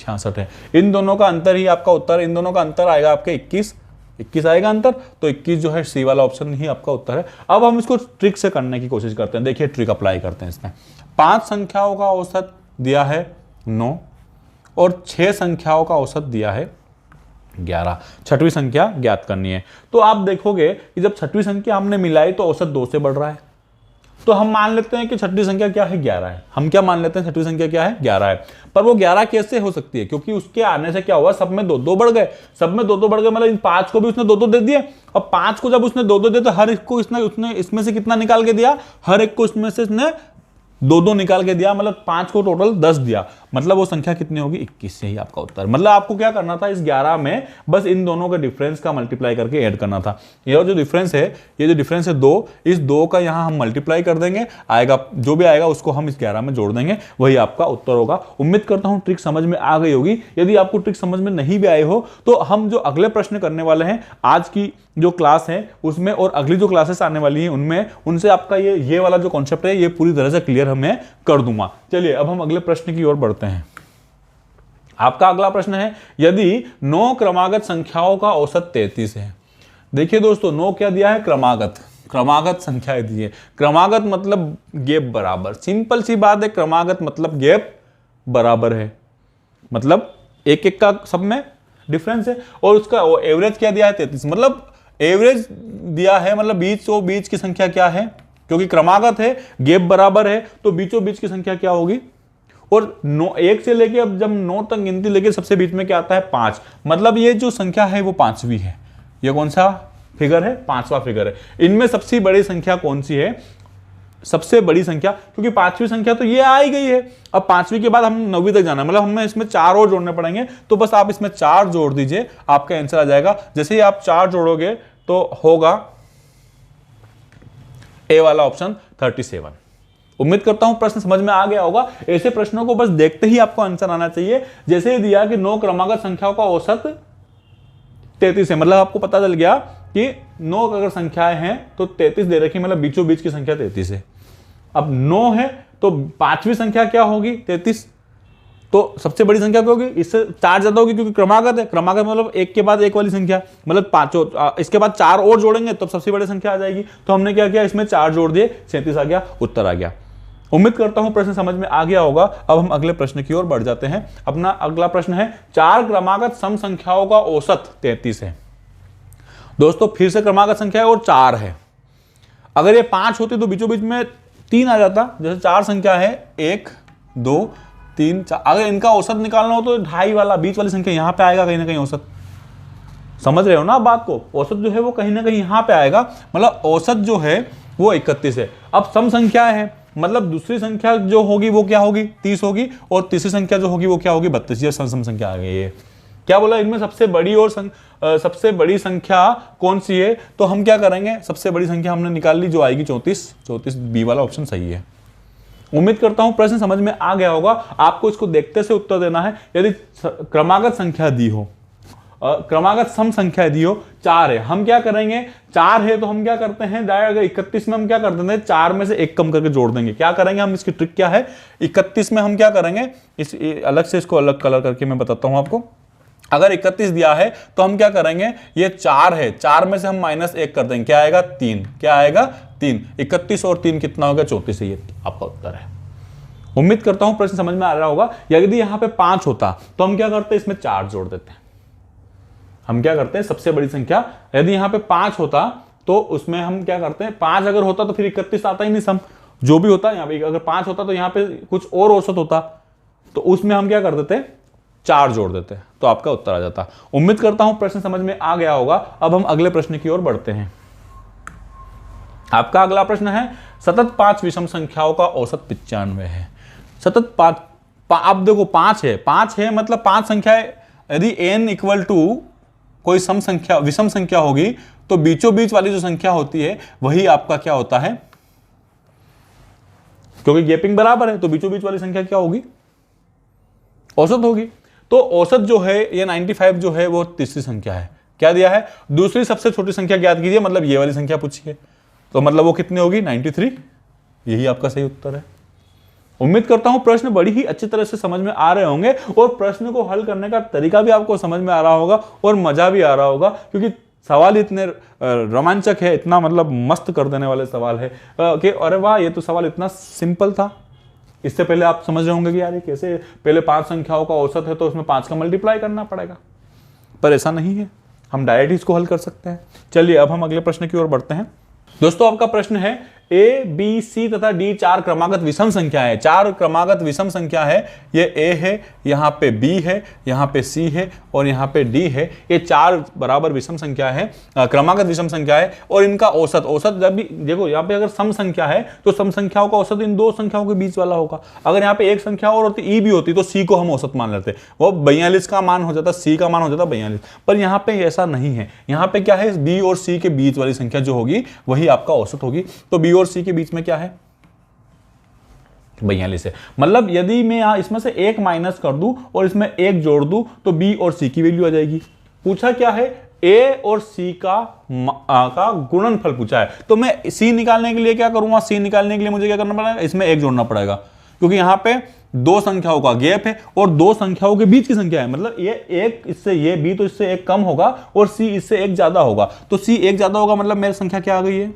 66 है। इन दोनों का अंतर ही आपका उत्तर, इन दोनों का अंतर आएगा आपके 21 आएगा अंतर, तो 21 जो है सी वाला ऑप्शन ही आपका उत्तर है। अब हम इसको ट्रिक से करने की कोशिश करते हैं। देखिए ट्रिक अप्लाई करते हैं इसमें। 5 संख्याओं का औसत दिया है 9 और 6 संख्याओं का औसत दिया है 11, छठवीं संख्या ज्ञात करनी है। तो आप देखोगे कि जब छठवीं संख्या हमने मिलाई तो औसत 2 से बढ़ रहा है, तो हम मान लेते हैं कि छठी संख्या क्या है 11 है। हम क्या मान लेते हैं छठी संख्या क्या है 11 है। पर वो 11 कैसे हो सकती है, क्योंकि उसके आने से क्या हुआ, सब में 2-2 बढ़ गए, सब में 2-2 बढ़ गए, मतलब इन 5 को भी उसने 2-2 दे दिए। अब 5 को जब उसने 2-2 दे तो हर एक को उसने इसमें से कितना निकाल के दिया, हर एक को इसमें से इसने 2-2 निकाल के दिया, मतलब 5 को टोटल 10 दिया, मतलब वो संख्या कितनी होगी 21 से ही आपका उत्तर। मतलब आपको क्या करना था, इस 11 में बस इन दोनों के डिफरेंस का मल्टीप्लाई करके ऐड करना था। ये जो डिफरेंस है, ये जो डिफरेंस है 2, इस 2 का यहाँ हम मल्टीप्लाई कर देंगे, आएगा जो भी आएगा उसको हम इस 11 में जोड़ देंगे, वही आपका उत्तर होगा। उम्मीद करता हूँ ट्रिक समझ में आ गई होगी। यदि आपको ट्रिक समझ में नहीं भी आए हो तो हम जो अगले प्रश्न करने वाले हैं आज की जो क्लास है उसमें और अगली जो क्लासेस आने वाली हैं उनमें, उनसे आपका ये वाला जो कॉन्सेप्ट है ये पूरी तरह से क्लियर हमें कर दूंगा। चलिए अब हम अगले प्रश्न की ओर बढ़ते हैं। आपका अगला प्रश्न है, यदि 9 क्रमागत संख्याओं का औसत 33 है। देखिए दोस्तों 9 क्या दिया है, क्रमागत संख्याएं दी है। क्रमागत मतलब गैप बराबर, सिंपल सी बात है, क्रमागत मतलब गैप बराबर है, मतलब एक एक का सब में डिफरेंस है। और उसका एवरेज क्या दिया है 33, मतलब एवरेज दिया है, मतलब बीच की संख्या क्या है, क्योंकि क्रमागत है गैप बराबर है तो बीचों बीच की संख्या क्या होगी। और 1 से लेके अब जब 9 तक गिनती लेके सबसे बीच में क्या आता है 5, मतलब ये जो संख्या है वो 5वीं है। ये कौन सा फिगर है, 5वां फिगर है। इनमें सबसे बड़ी संख्या कौन सी है, सबसे बड़ी संख्या, क्योंकि 5वीं संख्या तो ये आ ही गई है। अब 5वीं के बाद हम 9वीं तक जाना है, मतलब हमें इसमें 4 और जोड़ने पड़ेंगे, तो बस आप इसमें 4 जोड़ दीजिए, आपका आंसर आ जाएगा। जैसे ही आप 4 जोड़ोगे तो होगा ए वाला ऑप्शन 37। उम्मीद करता हूं प्रश्न समझ में आ गया होगा। ऐसे प्रश्नों को बस देखते ही आपको आंसर आना चाहिए। जैसे ही दिया कि 9 क्रमागत संख्याओं का औसत 33 है, मतलब आपको पता चल गया कि 9 अगर संख्याएं हैं तो 33 दे रखी, मतलब बीचों बीच की संख्या 33 है। अब 9 है तो 5वीं संख्या क्या होगी 33, तो सबसे बड़ी संख्या क्या होगी, इससे 4 ज्यादा होगी क्योंकि क्रमागत है। क्रमागत मतलब एक के बाद एक वाली संख्या, मतलब 5, इसके बाद 4 और जोड़ेंगे तो सबसे बड़ी संख्या आ जाएगी। तो हमने क्या किया, इसमें 4 जोड़ दिए, 37 आ गया, उत्तर आ गया। उम्मीद करता हूं प्रश्न समझ में आ गया होगा। अब हम अगले प्रश्न की ओर बढ़ जाते हैं। अपना अगला प्रश्न है, 4 क्रमागत सम संख्याओं का औसत 33 है। दोस्तों फिर से क्रमागत संख्या है और 4 है। अगर ये 5 होती तो बीचों बीच में 3 आ जाता। जैसे 4 संख्या है 1 2 3 4, अगर इनका औसत निकालना हो तो 2.5 वाला बीच वाली संख्या यहां पे आएगा कहीं ना कहीं औसत। समझ रहे हो ना आप बात को, औसत जो है वो कहीं ना कहीं यहां पे आएगा, मतलब औसत जो है वो 31 है। अब सम संख्या है, मतलब दूसरी संख्या जो होगी वो क्या होगी 30 होगी, और तीसरी संख्या जो होगी वो क्या होगी 32। ये सम संख्या आ गई है। क्या बोला, इनमें सबसे बड़ी और सबसे बड़ी संख्या कौन सी है, तो हम क्या करेंगे, सबसे बड़ी संख्या हमने निकाल ली जो आएगी 34 बी वाला ऑप्शन सही है। उम्मीद करता हूं प्रश्न समझ में आ गया होगा। आपको इसको देखते से उत्तर देना है। यदि क्रमागत संख्या दी हो, क्रमागत सम संख्या दी हो, 4 है, हम क्या करेंगे, 4 है तो हम क्या करते हैं, अगर 31 में हम क्या कर देते हैं, 4 में से 1 कम करके जोड़ देंगे। क्या करेंगे हम, इसकी ट्रिक क्या है, 31 में हम क्या करेंगे, इस अलग से इसको अलग कलर करके मैं बताता हूं आपको। अगर 31 दिया है तो हम क्या करेंगे, ये 4 है, 4 में से हम -1 कर देंगे, क्या आएगा 3, क्या आएगा 3। 31 और 3 कितना होगा, 34 है, ये आपका उत्तर है। उम्मीद करता हूं प्रश्न समझ में आ रहा होगा। यदि यहां पे 5 होता तो हम क्या करते, इसमें 4 जोड़ देते हैं। हम क्या करते हैं, सबसे बड़ी संख्या यदि यहां पे 5 होता तो उसमें हम क्या करते हैं, 5 अगर होता तो फिर 31 आता ही नहीं सम, जो भी होता यहां पे अगर 5 होता तो यहां पे कुछ और औसत होता तो उसमें हम क्या कर देते, 4 जोड़ देते, तो आपका उत्तर आ जाता। उम्मीद करता हूं प्रश्न समझ में आ गया होगा। अब हम अगले प्रश्न की ओर बढ़ते हैं। आपका अगला प्रश्न है, सतत 5 विषम संख्याओं का औसत 95 है। सतत 5, अब देखो 5 है मतलब 5 संख्याएं, यदि n इक्वल टू कोई सम संख्या विषम संख्या होगी तो बीचों बीच वाली जो संख्या होती है वही आपका क्या होता है, क्योंकि गैपिंग बराबर है तो बीचों बीच वाली संख्या क्या होगी, औसत होगी। तो औसत जो है ये 95 जो है वो तीसरी संख्या है। क्या दिया है, दूसरी सबसे छोटी संख्या ज्ञात कीजिए, मतलब ये वाली संख्या पूछी है, तो मतलब वो कितनी होगी, 93। यही आपका सही उत्तर है। उम्मीद करता हूं प्रश्न बड़ी ही अच्छी तरह से समझ में आ रहे होंगे और प्रश्न को हल करने का तरीका भी आपको समझ में आ रहा होगा और मजा भी आ रहा होगा, क्योंकि सवाल इतने रोमांचक है, इतना मतलब मस्त कर देने वाले सवाल है कि अरे वाह, ये तो सवाल इतना सिंपल था। इससे पहले आप समझ रहे होंगे कि यार ये कैसे, पहले 5 संख्याओं का औसत है तो उसमें 5 का मल्टीप्लाई करना पड़ेगा, पर ऐसा नहीं है, हम डायरेक्ट इसको हल कर सकते हैं। चलिए अब हम अगले प्रश्न की ओर बढ़ते हैं। दोस्तों आपका प्रश्न है, ए, बी, सी तथा डी 4 क्रमागत विषम संख्या है। 4 क्रमागत विषम संख्या है, ये ए है, यहाँ पे बी है, यहाँ पे सी है और यहाँ पे डी है। ये 4 बराबर विषम संख्या है, क्रमागत विषम संख्या है और इनका औसत, जब भी देखो यहाँ पे अगर सम संख्या है तो सम संख्याओं का औसत इन दो संख्याओं के बीच वाला होगा। अगर यहाँ पे एक संख्या और होती, ई भी होती, तो सी को हम औसत मान लेते, वो 42 का मान हो जाता, सी का मान हो जाता 42। पर यहाँ पे ऐसा नहीं है, यहाँ पे क्या है, बी और सी के बीच वाली संख्या जो होगी वही आपका औसत होगी। तो बी और सी के बीच में क्या है, 42 है। मतलब यदि मैं यहां इसमें से 1 माइनस कर दूं और इसमें 1 जोड़ दूं तो बी और सी की वैल्यू आ जाएगी। पूछा क्या है, ए और सी का गुणनफल पूछा है, तो मैं सी निकालने के लिए क्या करूंगा, सी निकालने के लिए मुझे क्या करना पड़ेगा, इसमें 1 जोड़ना पड़ेगा, क्योंकि यहां पे 2 संख्याओं का गैप है और 2 संख्याओं के बीच की संख्या है, मतलब ये 1 इससे ये बी तो इससे 1 कम होगा और सी इससे 1 ज्यादा होगा, तो सी 1 ज्यादा होगा, मतलब मेरी संख्या क्या आ गई है,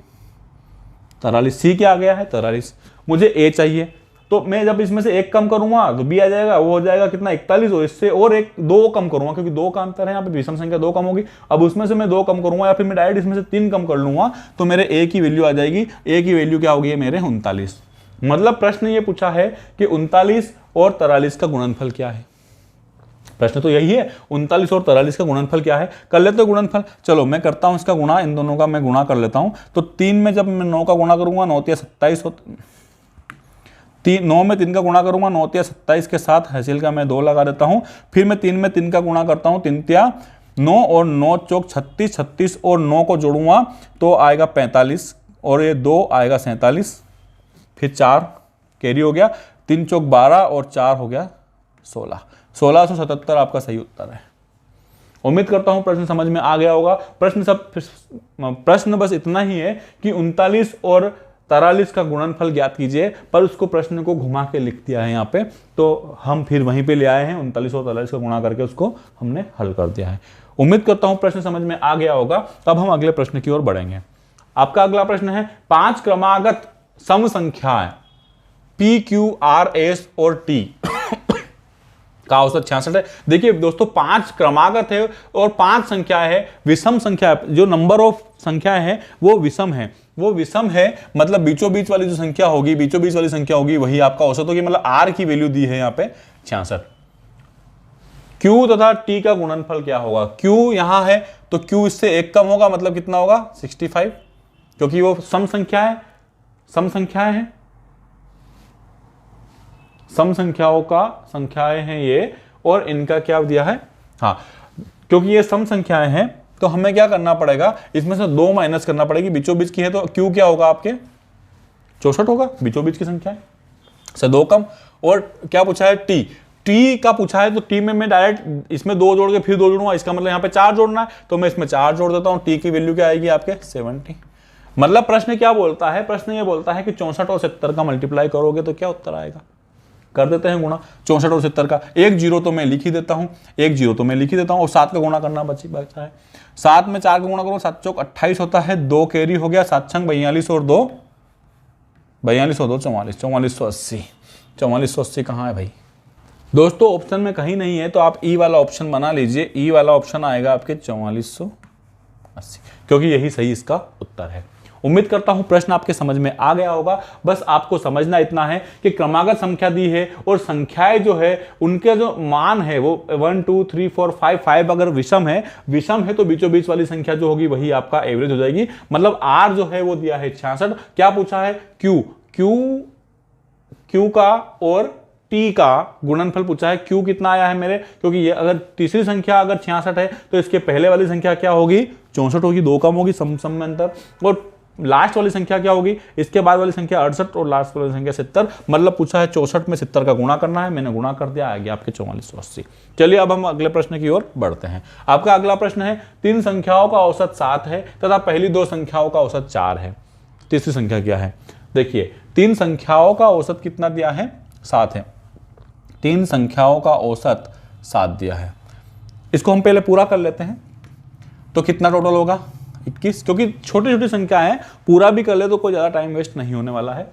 43। सी क्या आ गया है, 43। मुझे ए चाहिए, तो मैं जब इसमें से 1 कम करूंगा तो बी आ जाएगा, वो हो जाएगा कितना, 41, और इससे और 2 कम करूंगा, क्योंकि 2 का अंतर है, यहाँ पे विषम संख्या 2 कम होगी। अब उसमें से मैं 2 कम करूंगा या फिर मैं डायरेक्ट इसमें से 3 कम कर लूंगा, तो मेरे ए की वैल्यू आ जाएगी। ए की वैल्यू क्या होगी, मेरे 39। मतलब प्रश्न ये पूछा है कि 39 और 43 का गुणनफल क्या है। प्रश्न तो यही है, 39 और 43 का गुणनफल क्या है। कर लेते हो गुणनफल, चलो मैं करता हूं इसका गुणा, इन दोनों का मैं गुणा कर लेता हूं। तो 3 में जब मैं 9 का गुणा करूंगा, 9 या 27 9 में 3 का गुणा करूंगा, 9 या 27 के साथ हैसिल का मैं 2 लगा देता हूं। फिर मैं 3 में 3 का गुणा करता हूं, 3 या 9 और 9 चौक 36, 36 और 9 को जोड़ूंगा तो आएगा 45 और ये 2 आएगा 47, फिर 4 कैरी हो गया, 3 चौक 12 और 4 हो गया 16, 1677 आपका सही उत्तर है। उम्मीद करता हूं प्रश्न समझ में आ गया होगा। प्रश्न बस इतना ही है कि 39 और 43 का गुणनफल ज्ञात कीजिए, पर उसको प्रश्न को घुमा के लिख दिया है यहाँ पे, तो हम फिर वहीं पे ले आए हैं, 39 और 43 का गुणा करके उसको हमने हल कर दिया है। उम्मीद करता हूं प्रश्न समझ में आ गया होगा। अब हम अगले प्रश्न की ओर बढ़ेंगे। आपका अगला प्रश्न है, 5 क्रमागत सम संख्याएं P, Q, R, S और T का औसत 66 है। देखिए दोस्तों, 5 क्रमागत है और 5 संख्या है, विषम संख्या है, जो नंबर ऑफ संख्या है वो विषम है, वो विषम है, मतलब बीचों बीच वाली जो संख्या होगी, बीचों बीच वाली संख्या होगी वही आपका औसत होगी। मतलब R की वैल्यू दी है यहाँ पे 66। Q तथा T का गुणनफल क्या होगा, Q यहां है तो Q इससे 1 कम होगा, मतलब कितना होगा 65, क्योंकि वो सम संख्या है, सम संख्याएं हैं, सम संख्याओं का संख्याएं हैं ये, और इनका क्या दिया है, हाँ क्योंकि ये सम संख्याएं हैं तो हमें क्या करना पड़ेगा, इसमें से 2 माइनस करना पड़ेगी, बीचों बीच की है तो Q क्या होगा आपके 64 होगा, बीचों बीच की संख्या है। से 2 कम। और क्या पूछा है, टी, टी का पूछा है तो टी में मैं डायरेक्ट इसमें 2 जोड़ के फिर 2 जोड़ूंगा, इसका मतलब यहाँ पे 4 जोड़ना है, तो मैं इसमें 4 जोड़ देता हूँ। टी की वैल्यू क्या आएगी आपके 70। मतलब प्रश्न क्या बोलता है, प्रश्न ये बोलता है कि 64 और 70 का मल्टीप्लाई करोगे तो क्या उत्तर आएगा। कर देते हैं गुणा 64 और 70 का। एक जीरो तो मैं लिख ही देता हूँ, एक जीरो तो मैं लिख ही देता हूँ, और 7 का गुणा करना बचा है। 7 में 4 का गुणा करो, 7 चौक 28 होता है, 2 कैरी हो गया, 7 छंग 42 और 2 44 4480। 4480 कहाँ है भाई दोस्तों, ऑप्शन में कहीं नहीं है, तो आप ई वाला ऑप्शन बना लीजिए। ई वाला ऑप्शन आएगा आपके 4480, क्योंकि यही सही इसका उत्तर है। उम्मीद करता हूं प्रश्न आपके समझ में आ गया होगा। बस आपको समझना इतना है कि क्रमागत संख्या दी है और संख्याएं जो है उनके जो मान है वो 1 2 3 4 5 अगर विषम है तो बीचों बीच वाली संख्या जो होगी वही आपका एवरेज हो जाएगी। मतलब आर जो है वो दिया है 66। क्या पूछा है, क्यू का और टी का गुणनफल पूछा है। क्यू कितना आया है मेरे, क्योंकि ये अगर तीसरी संख्या अगर 66 है तो इसके पहले वाली संख्या क्या होगी 64 होगी, 2 कम होगी, सम में अंतर। और लास्ट वाली संख्या क्या होगी, इसके बाद वाली संख्या 68 और लास्ट वाली संख्या 70। मतलब पूछा है 64 में 70 का गुणा करना है, मैंने गुणा कर दिया, आ गया आपके 4480। चलिए अब हम अगले प्रश्न की ओर बढ़ते हैं। आपका अगला प्रश्न है, 3 संख्याओं का औसत 7 है तथा पहली 2 संख्याओं का औसत 4 है। तीसरी संख्या क्या है। देखिए 3 संख्याओं का औसत कितना दिया है, 7 है। 3 संख्याओं का औसत 7 दिया है। इसको हम पहले पूरा कर लेते हैं, तो कितना टोटल होगा 21, क्योंकि छोटी छोटी संख्या है, पूरा भी कर ले तो कोई ज्यादा टाइम वेस्ट नहीं होने वाला है।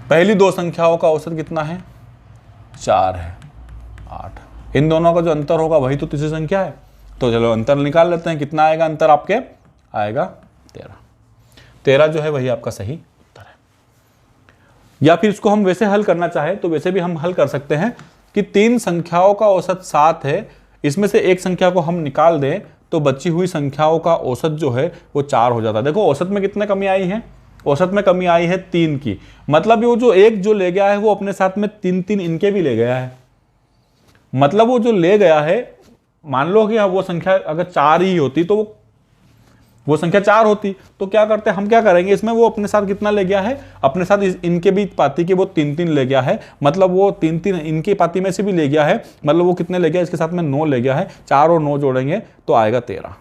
पहली 2 संख्याओं का औसत कितना है 4 है, 8। इन दोनों का जो अंतर होगा वही तो तीसरी संख्या है, तो चलो अंतर निकाल लेते हैं। कितना आएगा अंतर, आपके आएगा 13 जो है वही आपका सही उत्तर है। या फिर इसको हम वैसे हल करना चाहे तो वैसे भी हम हल कर सकते हैं कि 3 संख्याओं का औसत 7 है, इसमें से एक संख्या को हम निकाल दें तो बची हुई संख्याओं का औसत जो है वो 4 हो जाता है। देखो औसत में कितने कमी आई है, औसत में कमी आई है 3 की। मतलब वो जो एक जो ले गया है वो अपने साथ में 3 इनके भी ले गया है। मतलब वो जो ले गया है, मान लो कि वो संख्या अगर 4 ही होती तो वो संख्या 4 होती, तो क्या करते हैं हम, क्या करेंगे इसमें, वो अपने साथ कितना ले गया है, अपने साथ इनके भी पाती के वो 3 ले गया है। मतलब वो 3 इनके पाती में से भी ले गया है, मतलब वो कितने ले गया, इसके साथ में 9 ले गया है। 4 और 9 जोड़ेंगे तो आएगा 13।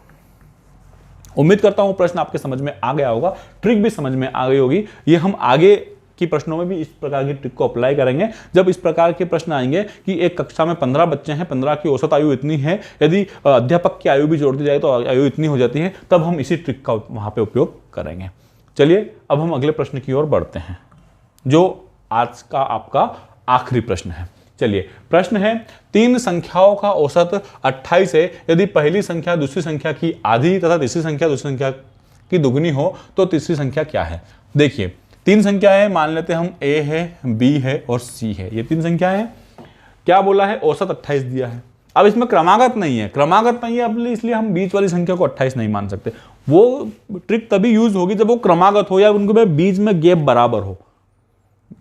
उम्मीद करता हूं प्रश्न आपके समझ में आ गया होगा, ट्रिक भी समझ में आ गई होगी। ये हम आगे की प्रश्नों में भी इस प्रकार की ट्रिक को अप्लाई करेंगे। जब इस प्रकार के प्रश्न आएंगे कि एक कक्षा में 15 बच्चे हैं, 15 की औसत आयु इतनी है, यदि अध्यापक की आयु भी जोड़ दी जाए तो आयु इतनी हो जाती है, तब हम इसी ट्रिक का वहां पे उपयोग करेंगे। चलिए अब हम अगले प्रश्न की ओर बढ़ते हैं, जो आज का आपका आखिरी प्रश्न है। चलिए प्रश्न है, 3 संख्याओं का औसत 28 है, यदि पहली संख्या दूसरी संख्या की आधी तथा तीसरी संख्या दूसरी संख्या की दुगनी हो तो तीसरी संख्या क्या है। देखिए 3 संख्या है, मान लेते हैं हम A है, B है और C है, ये 3 संख्या है। क्या बोला है, औसत 28 दिया है। अब इसमें क्रमागत नहीं है, अब इसलिए हम बीच वाली संख्या को 28 नहीं मान सकते। वो ट्रिक तभी यूज होगी जब वो क्रमागत हो या उनके बीच में गैप बराबर हो।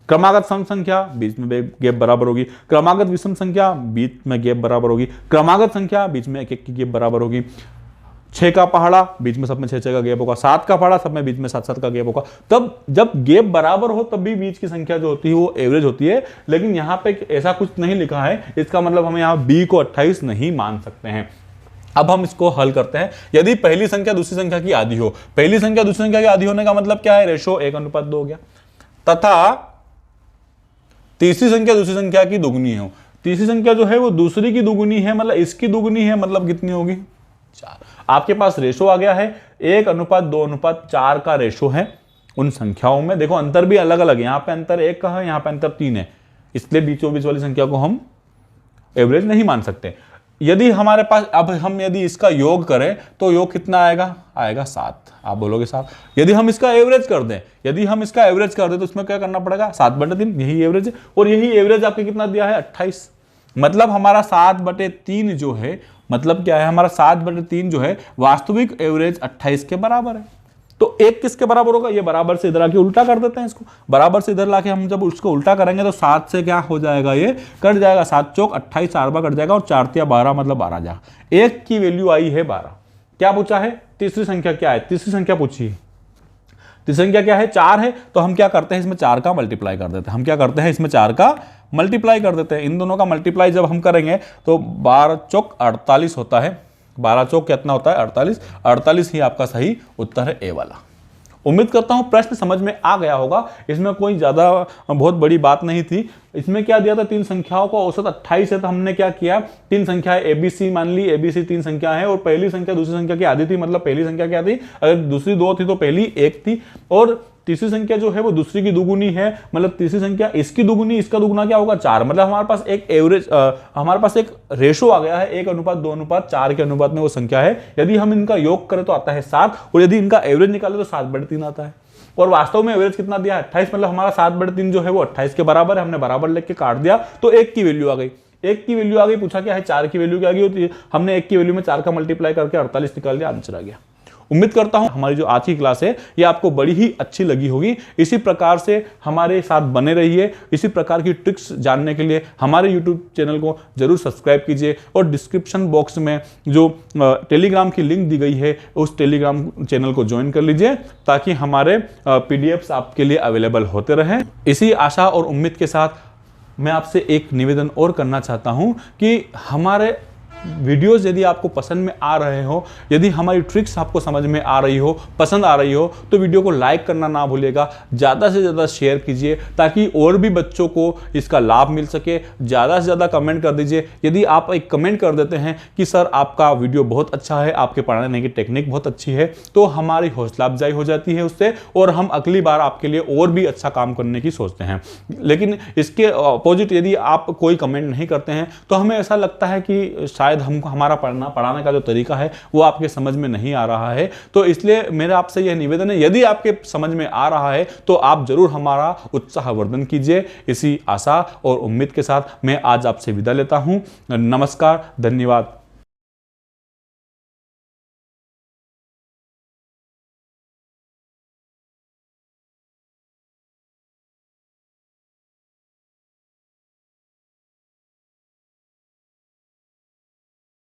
क्रमागत सम संख्या बीच में गैप बराबर होगी, क्रमागत विषम संख्या बीच में गैप बराबर होगी, क्रमागत संख्या बीच में 1 की गैप बराबर होगी। 6 का पहाड़ा बीच में सब में 6 का गैप होगा, 7 का पहाड़ा सब में बीच में 7 का गैप होगा। तब जब गैप बराबर हो तब भी बीच की संख्या जो होती है वो एवरेज होती है। लेकिन यहाँ पे ऐसा कुछ नहीं लिखा है, इसका मतलब हम यहाँ B को 28 नहीं मान सकते हैं। अब हम इसको हल करते हैं। यदि पहली संख्या दूसरी संख्या की आधी हो, पहली संख्या दूसरी संख्या की आधी होने का मतलब क्या है, रेशो 1:2 हो गया। तथा तीसरी संख्या दूसरी संख्या की दुगनी हो, तीसरी संख्या जो है वो दूसरी की दुगनी है, मतलब इसकी दुगनी है, मतलब कितनी होगी 4। आपके पास रेशो आ गया है 1:2:4 का रेशो है उन संख्याओं में। देखो अंतर भी अलग अलग है, यहाँ पे अंतर 1 का है, यहाँ पे अंतर 3 है, इसलिए बीचों बीच वाली संख्या को हम एवरेज नहीं मान सकते। यदि हमारे पास अब हम यदि इसका योग करें तो योग कितना आएगा 7। आप बोलोगे 7। यदि हम इसका एवरेज कर दें, तो इसमें क्या करना पड़ेगा 7/3, यही एवरेज है। और यही एवरेज आपके कितना दिया है 28। मतलब हमारा 7/3 जो है, मतलब क्या है, हमारा 7/3 जो है वास्तविक एवरेज 28 के बराबर है। तो 1 किसके बराबर होगा, ये बराबर से इधर आके उल्टा कर देते हैं इसको। बराबर से इधर लाके हम जब उसको उल्टा करेंगे तो 7 से क्या हो जाएगा, ये कट जाएगा, 7 चौक 28, 4 बार कट जाएगा और 4 तिया 12, मतलब 12 जाएगा। 1 की वैल्यू आई है 12। क्या पूछा है, तीसरी संख्या क्या है, तीसरी संख्या पूछी है। तीसरी संख्या क्या है, 4 है, तो हम क्या करते हैं, इसमें 4 का मल्टीप्लाई कर देते हैं। हम क्या करते हैं, इसमें 4 का मल्टीप्लाई कर देते हैं। इन दोनों का मल्टीप्लाई जब हम करेंगे तो 12 चौक 48 होता है। 12 चौक कितना होता है, 48। 48 ही आपका सही उत्तर है, ए वाला। उम्मीद करता हूं प्रश्न समझ में आ गया होगा। इसमें कोई ज़्यादा बहुत बड़ी बात नहीं थी। इसमें क्या दिया था, 3 संख्याओं का औसत 28 है, तो हमने क्या किया, 3 संख्याएं ABC मान ली, ABC 3 संख्या है, और पहली संख्या दूसरी संख्या की आधी थी, मतलब पहली संख्या क्या थी, अगर दूसरी 2 थी तो पहली 1 थी, और तीसरी संख्या जो है वो दूसरी की दुगुनी है, मतलब तीसरी संख्या इसकी दुगुनी, इसका दुगुना क्या होगा, 4। मतलब हमारे पास एक एवरेज, हमारे पास एक रेशो आ गया है, 1:2:4 के अनुपात में वो संख्या है। यदि हम इनका योग करें तो आता है 7, और यदि इनका एवरेज निकाले तो 7/3 आता है। और वास्तव में एवरेज कितना दिया है, 28, मतलब हमारा 7/3 जो है वो 28 के बराबर है। हमने बराबर लेके काट दिया तो 1 की वैल्यू आ गई। 1 की वैल्यू आ गई, पूछा क्या है, 4 की वैल्यू क्या आ गई, हमने 1 की वैल्यू में 4 का मल्टीप्लाई करके 48 निकाल दिया, आंसर आ गया। उम्मीद करता हूं हमारी जो आज की क्लास है ये आपको बड़ी ही अच्छी लगी होगी। इसी प्रकार से हमारे साथ बने रहिए। इसी प्रकार की ट्रिक्स जानने के लिए हमारे YouTube चैनल को जरूर सब्सक्राइब कीजिए, और डिस्क्रिप्शन बॉक्स में जो टेलीग्राम की लिंक दी गई है उस टेलीग्राम चैनल को ज्वाइन कर लीजिए, ताकि हमारे PDFs आपके लिए अवेलेबल होते रहें। इसी आशा और उम्मीद के साथ मैं आपसे एक निवेदन और करना चाहता हूं कि हमारे वीडियोस यदि आपको पसंद में आ रहे हो, यदि हमारी ट्रिक्स आपको समझ में आ रही हो, पसंद आ रही हो, तो वीडियो को लाइक करना ना भूलिएगा। ज़्यादा से ज़्यादा शेयर कीजिए ताकि और भी बच्चों को इसका लाभ मिल सके। ज़्यादा से ज़्यादा कमेंट कर दीजिए। यदि आप एक कमेंट कर देते हैं कि सर आपका वीडियो बहुत अच्छा है, आपके पढ़ाने की टेक्निक बहुत अच्छी है, तो हमारी हौसला अफजाई हो जाती है उससे, और हम अगली बार आपके लिए और भी अच्छा काम करने की सोचते हैं। लेकिन इसके अपोजिट यदि आप कोई कमेंट नहीं करते हैं तो हमें ऐसा लगता है कि शायद हमको हमारा पढ़ाने का जो तरीका है वो आपके समझ में नहीं आ रहा है। तो इसलिए मेरा आपसे यह निवेदन है, यदि आपके समझ में आ रहा है तो आप जरूर हमारा उत्साहवर्धन कीजिए। इसी आशा और उम्मीद के साथ मैं आज आपसे विदा लेता हूं। नमस्कार, धन्यवाद।